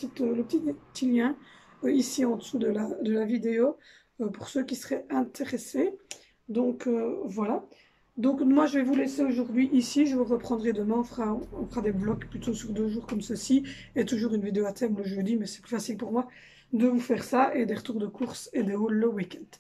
petit lien ici en dessous de la vidéo pour ceux qui seraient intéressés. Donc voilà. Donc moi je vais vous laisser aujourd'hui ici. Je vous reprendrai demain. On fera des vlogs plutôt sur 2 jours comme ceci. Et toujours une vidéo à thème le jeudi, mais c'est plus facile pour moi de vous faire ça. Et des retours de course et des hauls le week-end.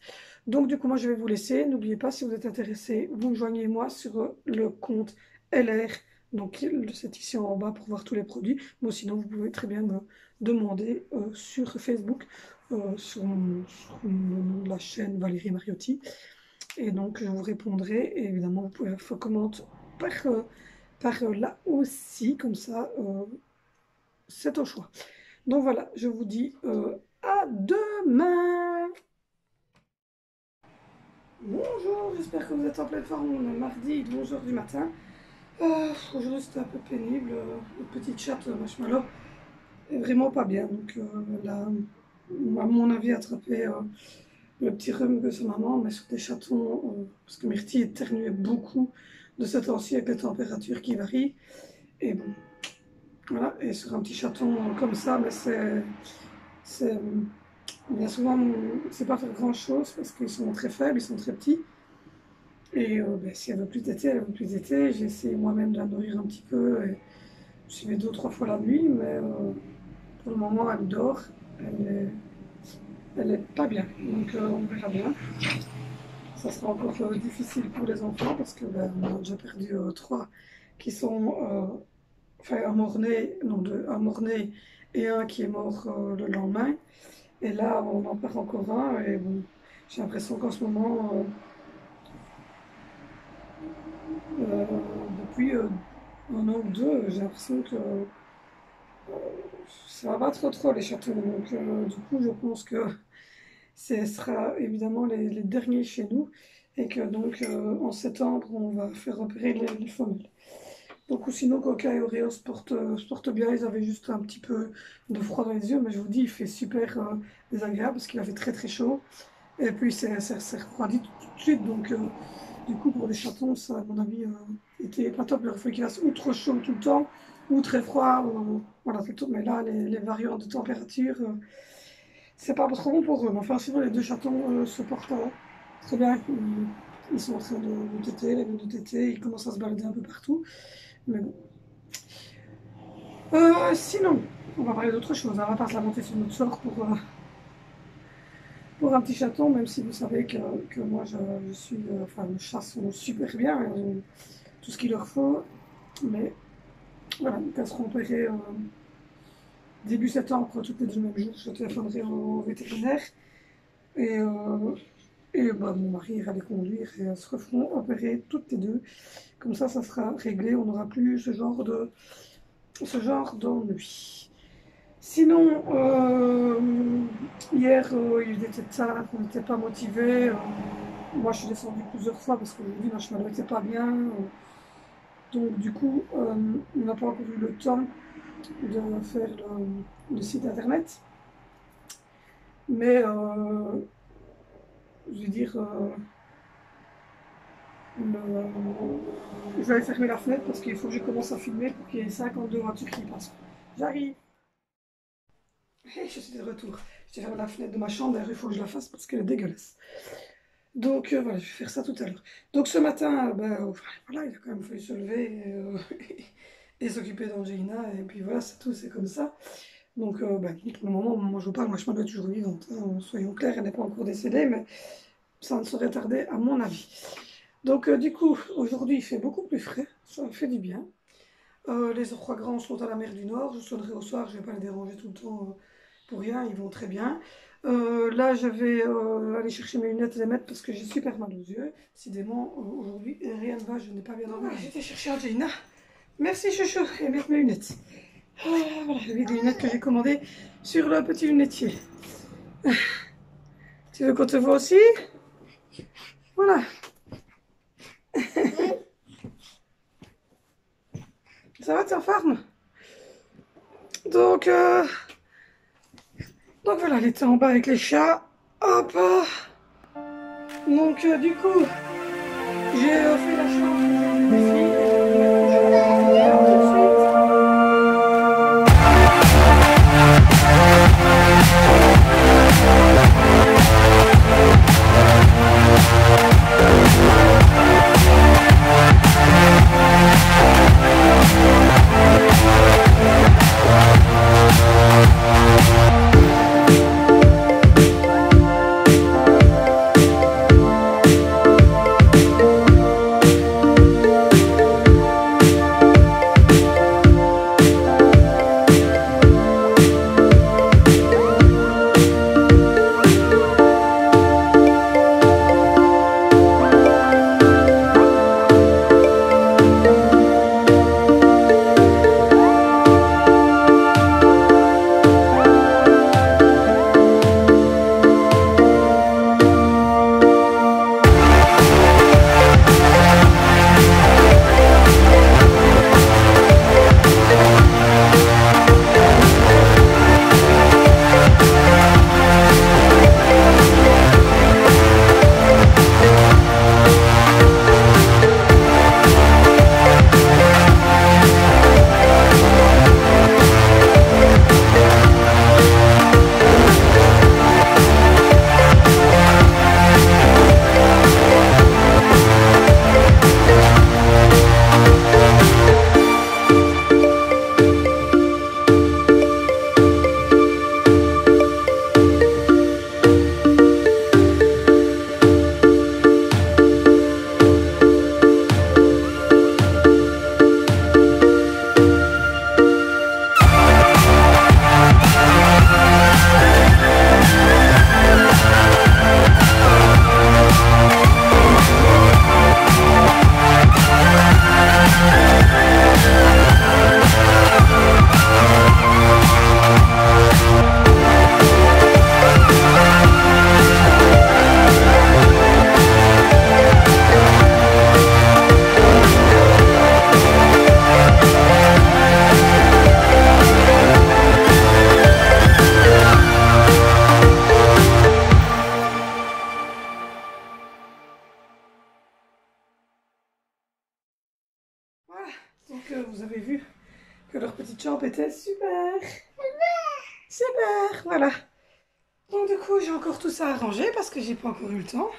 Donc du coup, moi je vais vous laisser. N'oubliez pas, si vous êtes intéressé, vous me joignez moi sur le compte LR. Donc c'est ici en bas pour voir tous les produits. Mais sinon, vous pouvez très bien me demander sur Facebook, sur la chaîne Valérie Mariotti. Et donc je vous répondrai. Et évidemment, vous pouvez faire commande par là aussi. Comme ça, c'est au choix. Donc voilà, je vous dis à demain. Bonjour, j'espère que vous êtes en pleine forme. On est mardi, 11 h du matin. Aujourd'hui c'était un peu pénible. Notre petite chatte Marshmallow est vraiment pas bien. Donc elle a, à mon avis, attrapé le petit rhume de sa maman, mais sur des chatons, parce que Myrtille éternuait beaucoup de ce temps-ci avec les températures qui varient. Et bon, voilà, et sur un petit chaton comme ça, mais c'est bien souvent, on ne sait pas faire grand-chose parce qu'ils sont très faibles, ils sont très petits. Et si elle veut plus téter, elle veut plus téter. J'ai essayé moi-même de la nourrir un petit peu. Et je vais 2 ou 3 fois la nuit, mais pour le moment, elle dort. Elle est pas bien. Donc on verra bien. Ça sera encore difficile pour les enfants parce que on a déjà perdu 3 qui sont un mort-né, non, un mort-né et un qui est mort le lendemain. Et là, on en perd encore un. Et bon, j'ai l'impression qu'en ce moment, depuis 1 an ou 2, j'ai l'impression que ça va pas trop les chatons. Donc, du coup, je pense que ce sera évidemment les derniers chez nous. Et que donc, en septembre, on va faire opérer les femelles. Donc, ou sinon, Coca et Oreo se portent bien. Ils avaient juste un petit peu de froid dans les yeux. Mais je vous dis, il fait super désagréable parce qu'il avait très très chaud. Et puis, c'est refroidi tout de suite. Donc, Du coup, pour les chatons, ça, à mon avis, était pas top. Il faut qu'il fasse ou trop chaud tout le temps, ou très froid. Voilà, c'est tout. Mais là, les variants de température, c'est pas trop bon pour eux. Mais enfin, sinon, les deux chatons se portent très bien. Ils sont en train de téter, les deux de téter. Ils commencent à se balader un peu partout. Mais bon. Sinon, on va parler d'autre chose. On va pas se lamenter sur notre sort pour un petit chaton, même si vous savez que moi je suis. Enfin, les chats sont super bien, ils ont tout ce qu'il leur faut. Mais voilà, elles seront opérées début septembre, toutes les 2 mêmes jours. Je téléphonerai au vétérinaire. Et, bah, mon mari ira les conduire et elles se referont opérer toutes les deux. Comme ça sera réglé. On n'aura plus ce genre d'ennui. Sinon, hier, il était tard, on n'était pas motivé. Moi, je suis descendue plusieurs fois parce qu'aujourd'hui, ma chemin n'était pas bien. Donc, du coup, on n'a pas encore eu le temps de faire le site internet. Mais, je veux dire, je vais aller fermer la fenêtre parce qu'il faut que je commence à filmer pour qu'il y ait 52 voitures qui passent. J'arrive. Hey, je suis de retour. J'ai fermé la fenêtre de ma chambre, d'ailleurs il faut que je la fasse parce qu'elle est dégueulasse. Donc voilà, je vais faire ça tout à l'heure. Donc ce matin, ben, voilà, il a quand même fallu se lever et s'occuper d'Angelina. Et puis voilà, c'est tout, c'est comme ça. Donc ben, pour le moment, moi je vous parle, moi je m'en dois toujours vivante. Hein, soyons clairs, elle n'est pas encore décédée, mais ça ne saurait tarder à mon avis. Donc du coup, aujourd'hui il fait beaucoup plus frais, ça fait du bien. Les trois grands sont à la mer du Nord, je sonnerai au soir, je ne vais pas les déranger tout le temps pour rien, ils vont très bien. Là, je vais aller chercher mes lunettes et les mettre parce que j'ai super mal aux yeux. Décidément, aujourd'hui, rien ne va, je n'ai pas bien dormi. Voilà, j'ai été chercher Angelina. Merci chouchou, et mettre mes lunettes. Voilà, j'ai des lunettes que j'ai commandées sur le petit lunetier. Tu veux qu'on te voit aussi? Voilà. Ça va, t'es en forme? Donc voilà, elle était en bas avec les chats. Hop. Donc du coup, j'ai fait la chambre des filles. vous avez vu que leur petite chambre était super. Super, voilà. Donc du coup, j'ai encore tout ça à ranger parce que j'ai pas encore eu le temps.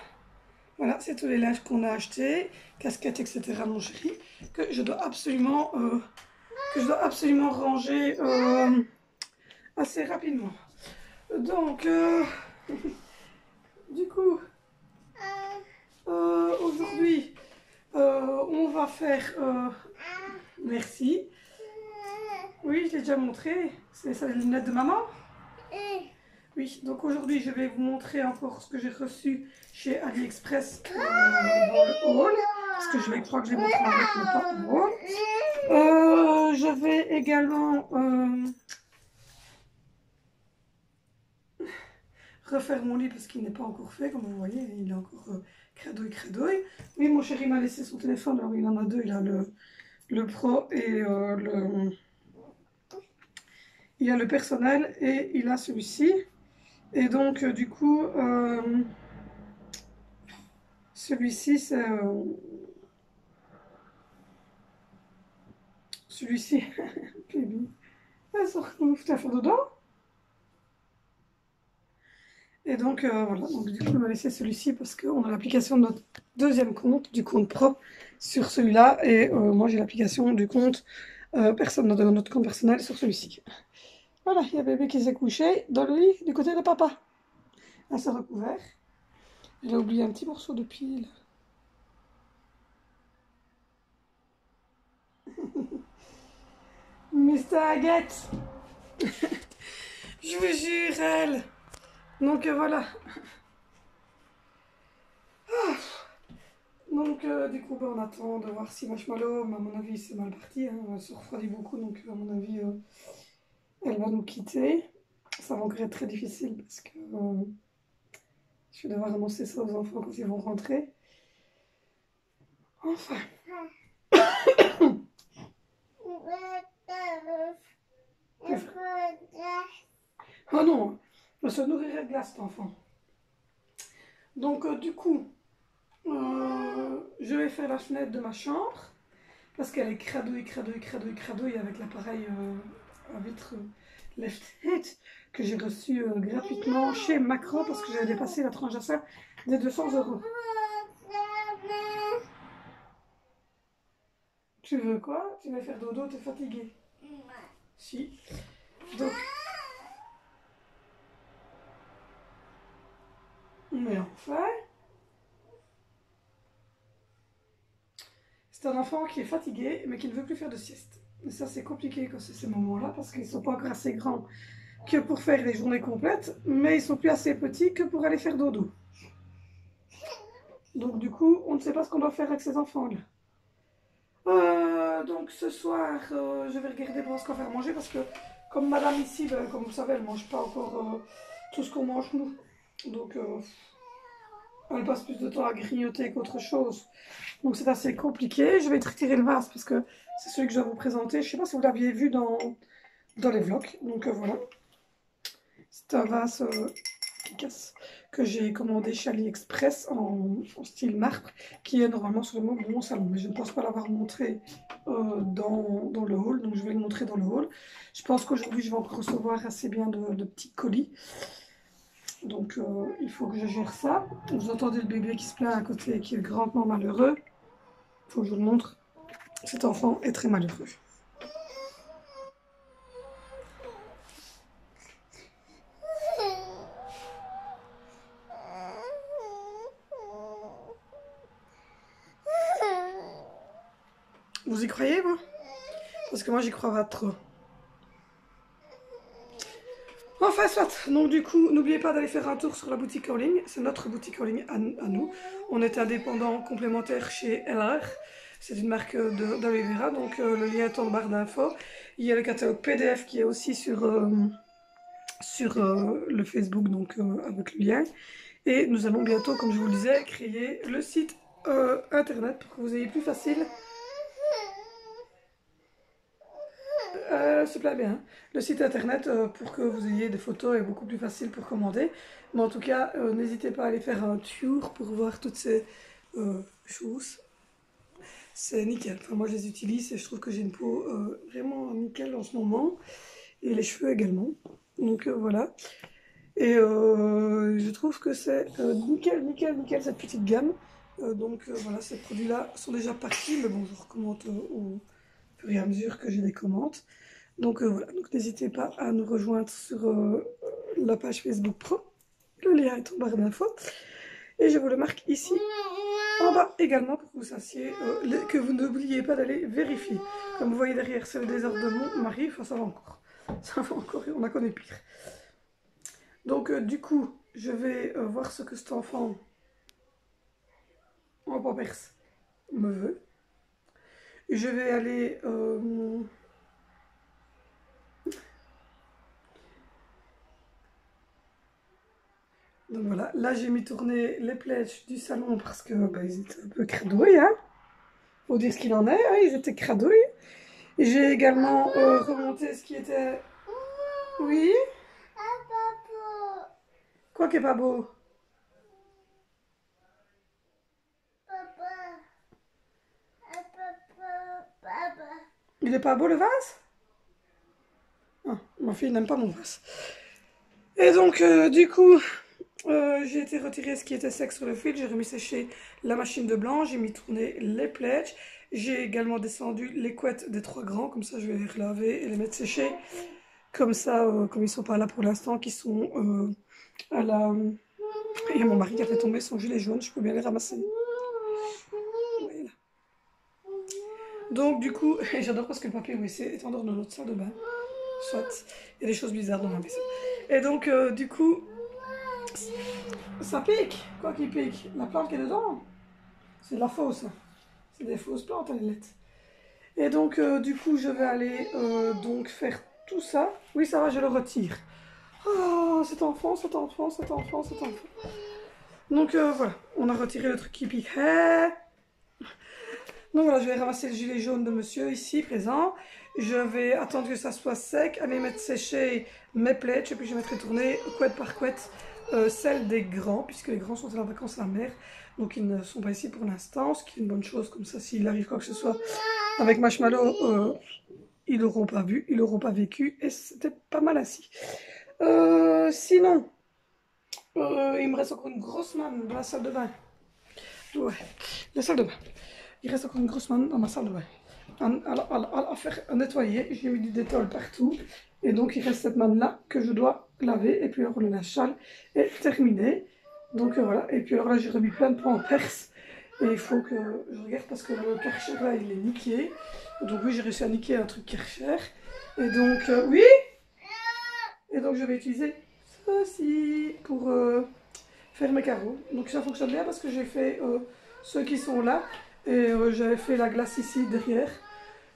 Voilà, c'est tous les linges qu'on a achetés, casquettes, etc. mon chéri, que je dois absolument ranger assez rapidement. Donc, du coup, aujourd'hui, on va faire... merci. Oui, je l'ai déjà montré. C'est ça les lunettes de maman? Oui, donc aujourd'hui, je vais vous montrer encore ce que j'ai reçu chez AliExpress dans le haul. Parce que je crois que je vais montrer avec le pas au haul. Je vais également refaire mon lit parce qu'il n'est pas encore fait, comme vous voyez, il est encore cradouille. Oui, mon chéri m'a laissé son téléphone, alors il en a deux, il a le pro et il a le personnel et il a celui-ci. Et donc, du coup, celui-ci, c'est... celui-ci, baby, elle se retrouve, t'as fait dedans? Et donc, voilà, donc du coup, on va laisser celui-ci parce qu'on a l'application de notre deuxième compte, du compte pro, sur celui-là. Et moi, j'ai l'application du compte de notre compte personnel sur celui-ci. Voilà, il y a bébé qui s'est couché dans le lit du côté de papa. Elle s'est recouvert. Elle a oublié un petit morceau de pile. Mr. Agathe. Je vous jure, elle. Donc voilà. Ah. Donc du coup, on attend de voir si Marshmallow, à mon avis, c'est mal parti. Hein. Elle se refroidit beaucoup, donc à mon avis, elle va nous quitter. Ça va encore être très difficile parce que je vais devoir annoncer ça aux enfants quand ils vont rentrer. Enfin. Oh non, elle se nourrirait de glace, cet enfant. Donc du coup, je vais faire la fenêtre de ma chambre parce qu'elle est cradouille avec l'appareil à vitre left-hand que j'ai reçu gratuitement chez Macro parce que j'avais dépassé la tranche d'achat des 200 €. Tu veux quoi? Tu vas faire dodo, t'es fatiguée? Si. Donc... Mais enfin... C'est un enfant qui est fatigué, mais qui ne veut plus faire de sieste. Et ça, c'est compliqué quand c'est ces moments-là, parce qu'ils ne sont pas encore assez grands que pour faire des journées complètes, mais ils sont plus assez petits que pour aller faire dodo. Donc du coup, on ne sait pas ce qu'on doit faire avec ces enfants-là. Donc ce soir, je vais regarder pour ce qu'on va faire manger, parce que comme madame ici, ben, comme vous savez, elle ne mange pas encore tout ce qu'on mange nous. Donc elle passe plus de temps à grignoter qu'autre chose. Donc c'est assez compliqué. Je vais retirer le vase parce que c'est celui que je vais vous présenter. Je ne sais pas si vous l'aviez vu dans les vlogs. Donc voilà. C'est un vase qui casse que j'ai commandé chez AliExpress en style marbre qui est normalement sur mon salon. Mais je ne pense pas l'avoir montré dans le haul. Donc je vais le montrer dans le haul. Je pense qu'aujourd'hui je vais encore recevoir assez bien de petits colis. Donc il faut que je gère ça. Vous entendez le bébé qui se plaint à côté, qui est grandement malheureux. Il faut que je vous le montre. Cet enfant est très malheureux. Vous y croyez, vous? Parce que moi, j'y crois pas trop. Enfin, soit. Donc, du coup, n'oubliez pas d'aller faire un tour sur la boutique en ligne. C'est notre boutique en ligne à nous. On est indépendant complémentaire chez LR. C'est une marque d'aloe vera. Donc, le lien est en barre d'infos. Il y a le catalogue PDF qui est aussi sur le Facebook, donc avec le lien. Et nous allons bientôt, comme je vous le disais, créer le site internet pour que vous ayez plus facile. Se plaît bien. Le site internet pour que vous ayez des photos est beaucoup plus facile pour commander. Mais en tout cas, n'hésitez pas à aller faire un tour pour voir toutes ces choses. c'est nickel. Enfin, moi, je les utilise et je trouve que j'ai une peau vraiment nickel en ce moment. Et les cheveux également. Donc voilà. Et je trouve que c'est nickel, nickel, nickel cette petite gamme. Donc voilà, ces produits-là sont déjà partis, mais bon, je recommande au fur et à mesure que j'ai des commandes. Donc voilà, donc n'hésitez pas à nous rejoindre sur la page Facebook Pro. Le lien est en barre d'infos. Et je vous le marque ici en bas également pour que vous sachiez que vous n'oubliez pas d'aller vérifier. Comme vous voyez derrière, c'est le désordre de mon mari. Enfin, ça va encore. Ça va encore, on a connu pire. Donc du coup, je vais voir ce que cet enfant en pampers me veut. Je vais aller... Donc voilà, là j'ai mis tourner les pledges du salon parce que bah, ils étaient un peu cradouilles, hein. Faut dire ce qu'il en est, hein, ils étaient cradouilles. J'ai également remonté ce qui était... Oui? Quoi qui est pas beau? Il est pas beau le vase? Ah, ma fille n'aime pas mon vase. Et donc du coup, j'ai été retirer ce qui était sec sur le fil, j'ai remis sécher la machine de blanc, j'ai mis tourner les pledges. J'ai également descendu les couettes des 3 grands, comme ça je vais les relaver et les mettre sécher. Comme ça, comme ils sont pas là pour l'instant, qui sont à la... Il y a mon mari qui a fait tomber son gilet jaune, je peux bien les ramasser. Voilà. Donc du coup, j'adore parce que le papier WC est en dehors de notre salle de bain. Soit, il y a des choses bizarres dans ma maison. Et donc du coup, ça pique. Quoi qui pique? La plante qui est dedans. C'est de la fausse. C'est des fausses plantes, les lettres. Et donc du coup, je vais aller donc faire tout ça. Oui, ça va, je le retire. Oh, cet enfant, cet enfant, cet enfant, cet enfant. Donc voilà, on a retiré le truc qui piquait. Donc voilà, je vais ramasser le gilet jaune de monsieur ici, présent. Je vais attendre que ça soit sec, aller mettre sécher mes pledges et puis je mettrai tourner couette par couette celle des grands, puisque les grands sont en vacances à la mer. Donc ils ne sont pas ici pour l'instant, ce qui est une bonne chose, comme ça s'il arrive quoi que ce soit avec Marshmallow, ils l'auront pas vu, ils l'auront pas vécu et c'était pas mal ainsi. Sinon, il me reste encore une grosse manne dans la salle de bain. Ouais, la salle de bain. Il reste encore une grosse manne dans ma salle de bain. À faire nettoyer, j'ai mis du détol partout. Et donc il reste cette manne-là que je dois laver. Et puis alors le linge sale est terminé. Donc voilà, et puis alors là j'ai remis plein de points en perse. Et il faut que je regarde parce que le Karcher là il est niqué. Donc oui, j'ai réussi à niquer un truc Karcher. Et donc, oui. Et donc je vais utiliser ceci pour faire mes carreaux. Donc ça fonctionne bien parce que j'ai fait ceux qui sont là. Et j'avais fait la glace ici derrière.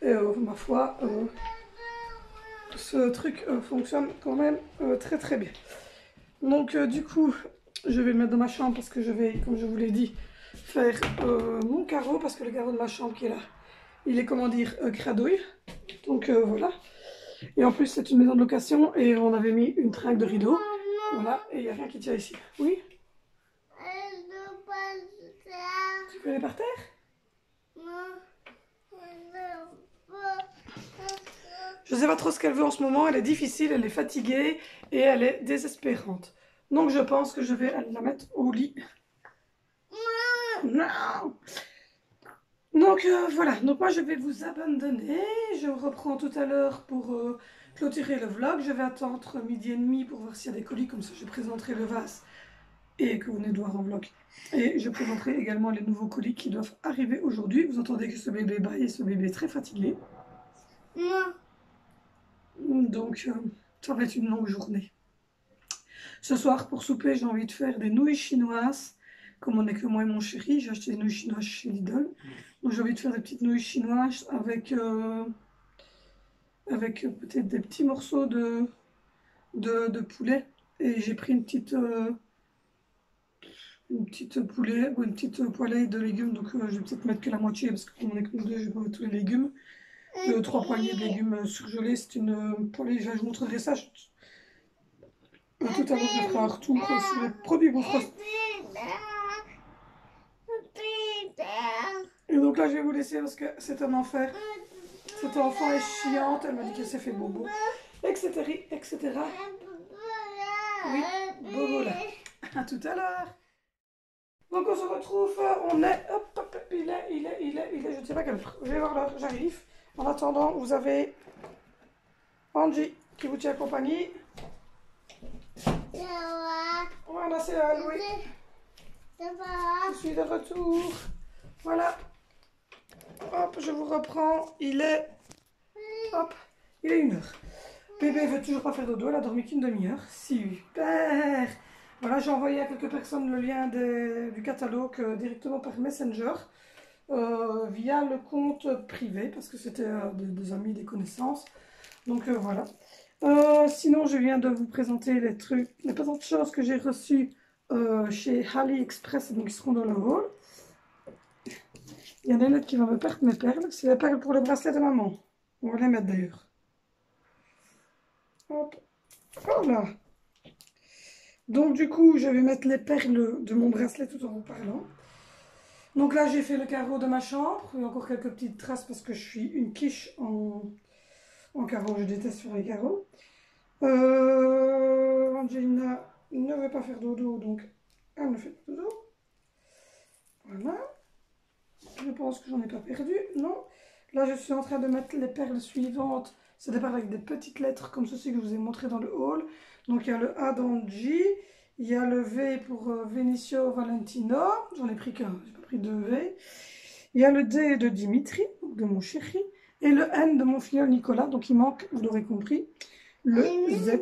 Et ma foi, ce truc fonctionne quand même très très bien. Donc du coup, je vais le mettre dans ma chambre parce que je vais, comme je vous l'ai dit, faire mon carreau. Parce que le carreau de ma chambre qui est là, il est, comment dire, cradouille. Donc voilà. Et en plus, c'est une maison de location et on avait mis une tringle de rideau. Voilà, et il n'y a rien qui tient ici. Oui? Tu peux aller par terre? Je ne sais pas trop ce qu'elle veut en ce moment. Elle est difficile, elle est fatiguée et elle est désespérante. Donc je pense que je vais aller la mettre au lit. Non. Donc voilà, donc moi je vais vous abandonner. Je reprends tout à l'heure pour clôturer le vlog. Je vais attendre 12h30 pour voir s'il y a des colis, comme ça je présenterai le vase et que vous venez de voir en vlog. Et je présenterai également les nouveaux colis qui doivent arriver aujourd'hui. Vous entendez que ce bébé baille et ce bébé est très fatigué. Donc ça va être une longue journée. Ce soir pour souper j'ai envie de faire des nouilles chinoises. Comme on n'est que moi et mon chéri, j'ai acheté des nouilles chinoises chez Lidl. Donc j'ai envie de faire des petites nouilles chinoises avec peut-être des petits morceaux de poulet. Et j'ai pris une petite poulet ou une petite poêlée de légumes. Donc je vais peut-être mettre que la moitié parce que comme on est que nous deux, je vais pas mettre tous les légumes. 3 poignées de légumes surgelés, c'est une poêlée, je vous montrerai ça. Tout à l'heure je ferai un retour sur les produits Bofrost. Et Donc là, je vais vous laisser parce que c'est un enfer. Cette enfant est chiante. Elle m'a dit qu'elle s'est fait bobo, etc., etc. Oui, bobo là. À tout à l'heure. Donc on se retrouve, on est, hop, hop, il est, je ne sais pas quelle heure. Je vais voir l'heure, j'arrive. En attendant, vous avez Angie qui vous tient compagnie. Voilà, c'est elle, oui. Je suis de retour. Voilà. Hop, je vous reprends. Il est, hop, il est 1h. Bébé veut toujours pas faire dodo, elle a dormi qu'une demi-heure. Super. Voilà, j'ai envoyé à quelques personnes le lien du catalogue directement par Messenger, via le compte privé, parce que c'était des amis, des connaissances. Donc voilà. Sinon, je viens de vous présenter les trucs, les petites choses que j'ai reçues chez AliExpress, donc ils seront dans le haul. Il y a des lettres qui vont me perdre mes perles. C'est les perles pour le bracelet de maman. On va les mettre d'ailleurs. Hop. Voilà. Donc du coup, je vais mettre les perles de mon bracelet tout en vous parlant. Donc là, j'ai fait le carreau de ma chambre. Il y a encore quelques petites traces parce que je suis une quiche en carreau. Je déteste faire les carreaux. Angelina ne veut pas faire dodo, donc elle ne fait pas dodo. Voilà. Je pense que j'en ai pas perdu. Non. Là, je suis en train de mettre les perles suivantes. C'est des perles avec des petites lettres comme ceci que je vous ai montré dans le haul. Donc il y a le A d'Angie, il y a le V pour Vinicio Valentino, j'en ai pris qu'un, j'ai pas pris 2 V. Il y a le D de Dimitri, de mon chéri, et le N de mon filleul Nicolas, donc il manque, vous l'aurez compris, le Z.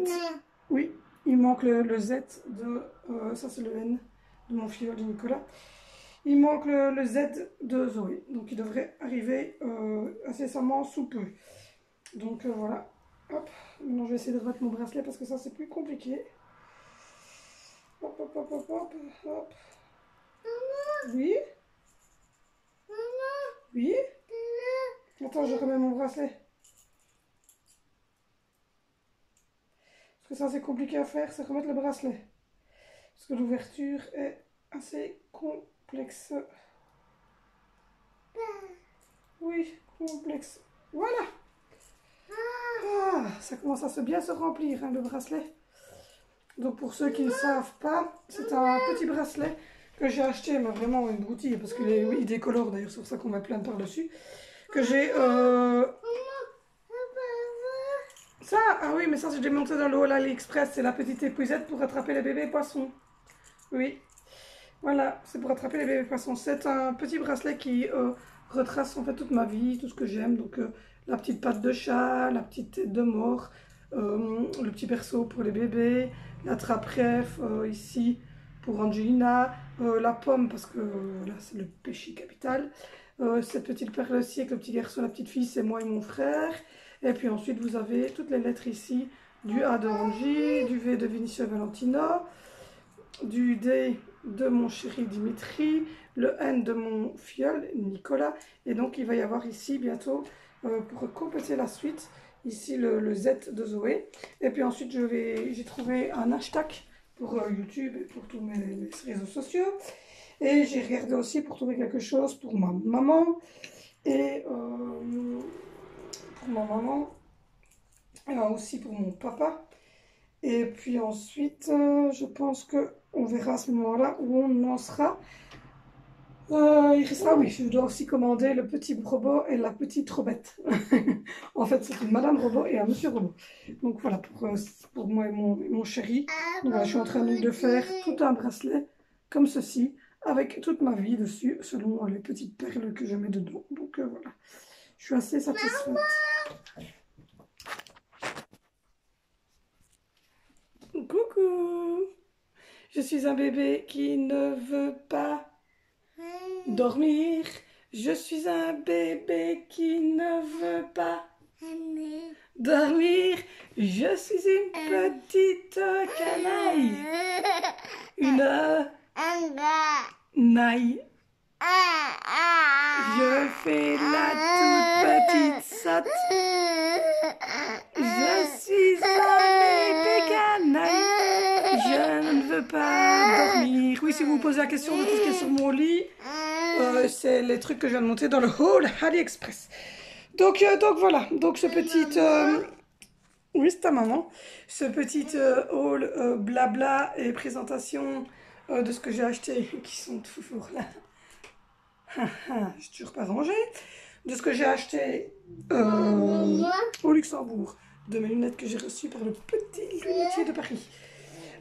Oui, il manque le Z de, ça c'est le N de mon filleul Nicolas. Il manque le Z de Zoé, donc il devrait arriver incessamment sous peu. Donc voilà. Hop, maintenant je vais essayer de remettre mon bracelet parce que ça c'est plus compliqué. Hop, hop, hop, hop, hop, hop. Maman. Oui. Maman. Oui. Attends, je remets mon bracelet. Parce que ça c'est compliqué à faire, c'est remettre le bracelet. Parce que l'ouverture est assez complexe. Oui, complexe. Voilà. Ah, ça commence à bien se remplir, hein, le bracelet. Donc pour ceux qui ne savent pas, c'est un petit bracelet que j'ai acheté, mais vraiment une broutille, parce qu'il est, oui, il décolore d'ailleurs, c'est pour ça qu'on met plein de par-dessus. Que j'ai... Ça, ah oui, mais ça je l'ai monté dans le haul AliExpress, c'est la petite épuisette pour attraper les bébés poissons. Oui, voilà, c'est pour attraper les bébés poissons. C'est un petit bracelet qui retrace en fait toute ma vie, tout ce que j'aime, donc... la petite patte de chat, la petite tête de mort, le petit berceau pour les bébés, la trappe-ref ici pour Angelina, la pomme parce que là c'est le péché capital, cette petite perle-ci avec le petit garçon, la petite fille, c'est moi et mon frère. Et puis ensuite vous avez toutes les lettres ici, du A de Angie, du V de Vinicio Valentino, du D de mon chéri Dimitri, le N de mon filleul Nicolas. Et donc il va y avoir ici bientôt... pour compléter la suite, ici le Z de Zoé. Et puis ensuite, j'ai trouvé un hashtag pour YouTube et pour tous mes réseaux sociaux. Et j'ai regardé aussi pour trouver quelque chose pour ma maman. Et pour ma maman. Et aussi pour mon papa. Et puis ensuite, je pense qu'on verra à ce moment-là où on en sera. Il restera, oui, je dois aussi commander le petit robot et la petite robette. En fait, c'est une madame robot et un monsieur robot. Donc voilà, pour moi et mon chéri. Donc voilà, je suis en train de faire tout un bracelet comme ceci, avec toute ma vie dessus, selon les petites perles que je mets dedans. Donc voilà, je suis assez satisfaite. Coucou! Je suis un bébé qui ne veut pas dormir. Je suis un bébé qui ne veut pas dormir. Je suis une petite canaille. Une naille. Je fais la toute petite sotte. Je suis un bébé canaille. Je ne veux pas dormir. Oui, si vous vous posez la question de tout ce qui est sur mon lit, C'est les trucs que je viens de monter dans le haul AliExpress. Donc voilà, donc ce petit... oui, c'est ta maman. Ce petit haul blabla et présentation de ce que j'ai acheté, qui sont toujours là. J'ai toujours pas rangé. De ce que j'ai acheté au Luxembourg, de mes lunettes que j'ai reçues par le petit lunetier de Paris.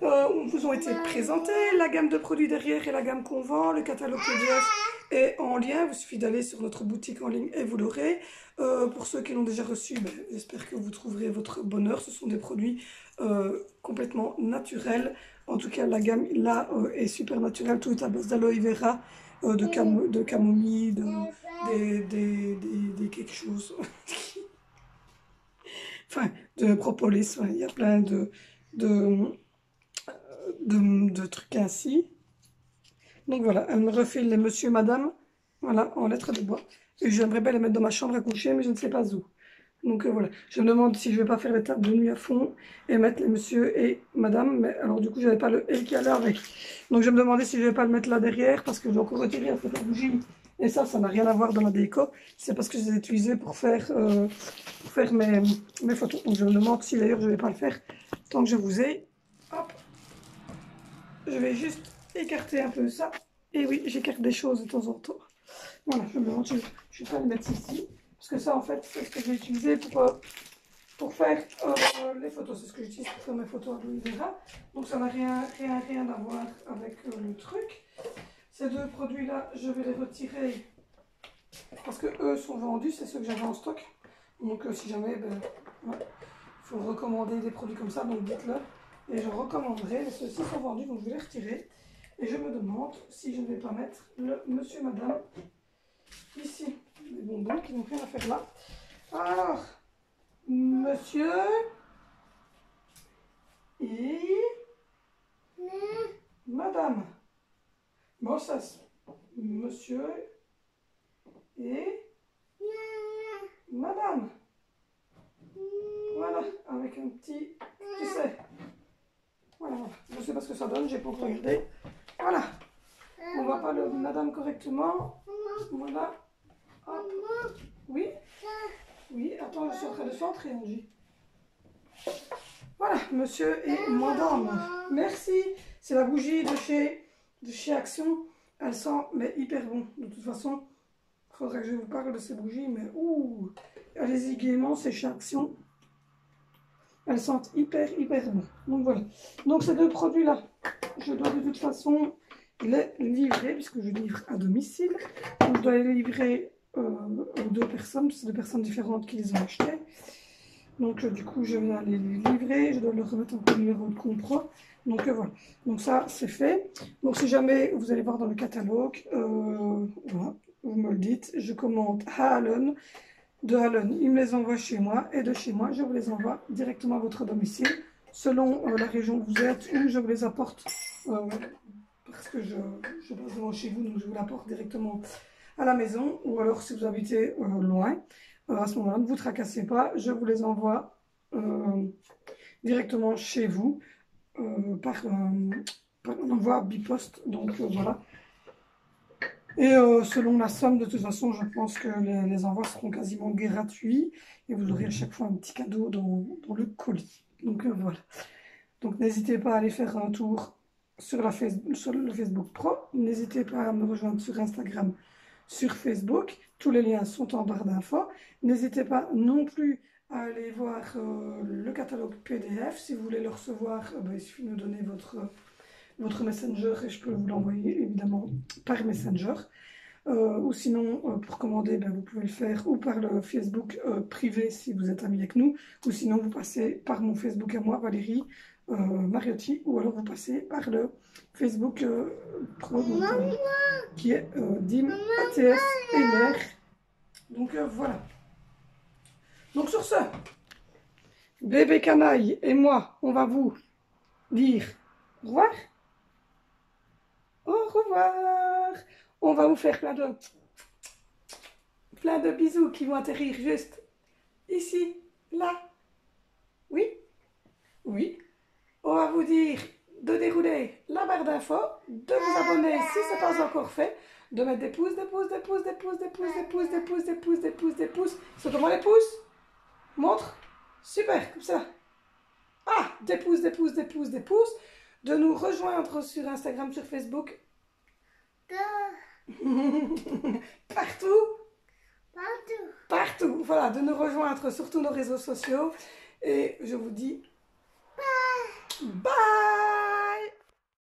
Vous ont été présentés, la gamme de produits derrière et la gamme qu'on vend, le catalogue PDF est en lien, il suffit d'aller sur notre boutique en ligne et vous l'aurez. Pour ceux qui l'ont déjà reçu, ben, j'espère que vous trouverez votre bonheur, ce sont des produits complètement naturels. En tout cas, la gamme là est super naturelle, tout est à base d'aloe vera, de camomille, des quelque chose. Enfin, de propolis, ouais, il y a plein de trucs ainsi. Donc voilà, elle me refile les monsieur, madame, voilà, en lettres de bois. Et j'aimerais bien les mettre dans ma chambre à coucher, mais je ne sais pas où. Donc voilà, je me demande si je vais pas faire les tables de nuit à fond et mettre les monsieur et madame. Mais alors du coup, j'avais pas le et qui allait avec. Donc je me demandais si je vais pas le mettre là derrière parce que je dois encore retirer un peu la bougie. Et ça n'a rien à voir dans la déco. C'est parce que je les ai utilisés pour faire mes photos. Donc je me demande si d'ailleurs je vais pas le faire tant que je vous ai. Hop. Je vais juste écarter un peu ça. Et oui, j'écarte des choses de temps en temps. Voilà, je me demande si je vais pas le mettre ici. Parce que ça, en fait, c'est ce que j'ai utilisé pour faire les photos. C'est ce que j'utilise pour faire mes photos à Louis Vera. Donc ça n'a rien à voir avec le truc. Ces deux produits-là, je vais les retirer. Parce que eux sont vendus, c'est ceux que j'avais en stock. Donc si jamais, ben, ouais, il faut recommander des produits comme ça, donc dites-le. Et je recommanderai, mais ceux-ci sont vendus, donc je vais les retirer. Et je me demande si je ne vais pas mettre le monsieur, madame, ici. Les bonbons qui n'ont rien à faire là. Alors, monsieur et madame. Bon, ça, monsieur et madame. Voilà, avec un petit, tu sais. Voilà, je sais pas ce que ça donne, j'ai pas encore regardé. Voilà, on va pas le madame correctement. Voilà, hop. Oui, oui, attends, je suis en train de centrer, Angie. Voilà, monsieur et madame. Merci, c'est la bougie de chez Action. Elle sent mais hyper bon. De toute façon, il faudrait que je vous parle de ces bougies, mais ouh, allez-y gaiement, c'est chez Action. Elles sentent hyper bon. Donc voilà. Donc ces deux produits-là, je dois de toute façon les livrer, puisque je livre à domicile. Donc je dois les livrer aux deux personnes, c'est deux personnes différentes qui les ont achetés. Donc du coup, je vais aller les livrer, je dois leur remettre un numéro de compte. Donc voilà. Donc ça, c'est fait. Donc si jamais vous allez voir dans le catalogue, voilà, vous me le dites, je commande à Allen. De Allen, il me les envoie chez moi et de chez moi, je vous les envoie directement à votre domicile selon la région où vous êtes ou je vous les apporte parce que je passe devant chez vous, donc je vous l'apporte directement à la maison ou alors si vous habitez loin, à ce moment-là, ne vous tracassez pas, je vous les envoie directement chez vous par envoi biposte, donc voilà. Et selon la somme, de toute façon, je pense que les envois seront quasiment gratuits. Et vous aurez à chaque fois un petit cadeau dans le colis. Donc voilà. Donc n'hésitez pas à aller faire un tour sur le Facebook Pro. N'hésitez pas à me rejoindre sur Instagram, sur Facebook. Tous les liens sont en barre d'infos. N'hésitez pas non plus à aller voir le catalogue PDF. Si vous voulez le recevoir, il suffit de me donner votre Messenger et je peux vous l'envoyer évidemment par Messenger. Ou sinon, pour commander, vous pouvez le faire ou par le Facebook privé si vous êtes ami avec nous, ou sinon vous passez par mon Facebook à moi, Valérie Mariotti, ou alors vous passez par le Facebook pro qui est DIM ATS LR. Donc voilà. Donc sur ce, bébé canaille et moi, on va vous dire au revoir. Au revoir. On va vous faire plein de bisous qui vont atterrir juste ici, là. Oui, oui. On va vous dire de dérouler la barre d'infos, de vous abonner si ce n'est pas encore fait, de mettre des pouces, des pouces, des pouces, des pouces, des pouces, des pouces, des pouces, des pouces, des pouces, des pouces. C'est comment les pouces? Montre. Super, comme ça. Ah, des pouces, des pouces, des pouces, des pouces. De nous rejoindre sur Instagram, sur Facebook. Partout. Partout. Partout. Voilà, de nous rejoindre sur tous nos réseaux sociaux. Et je vous dis bye.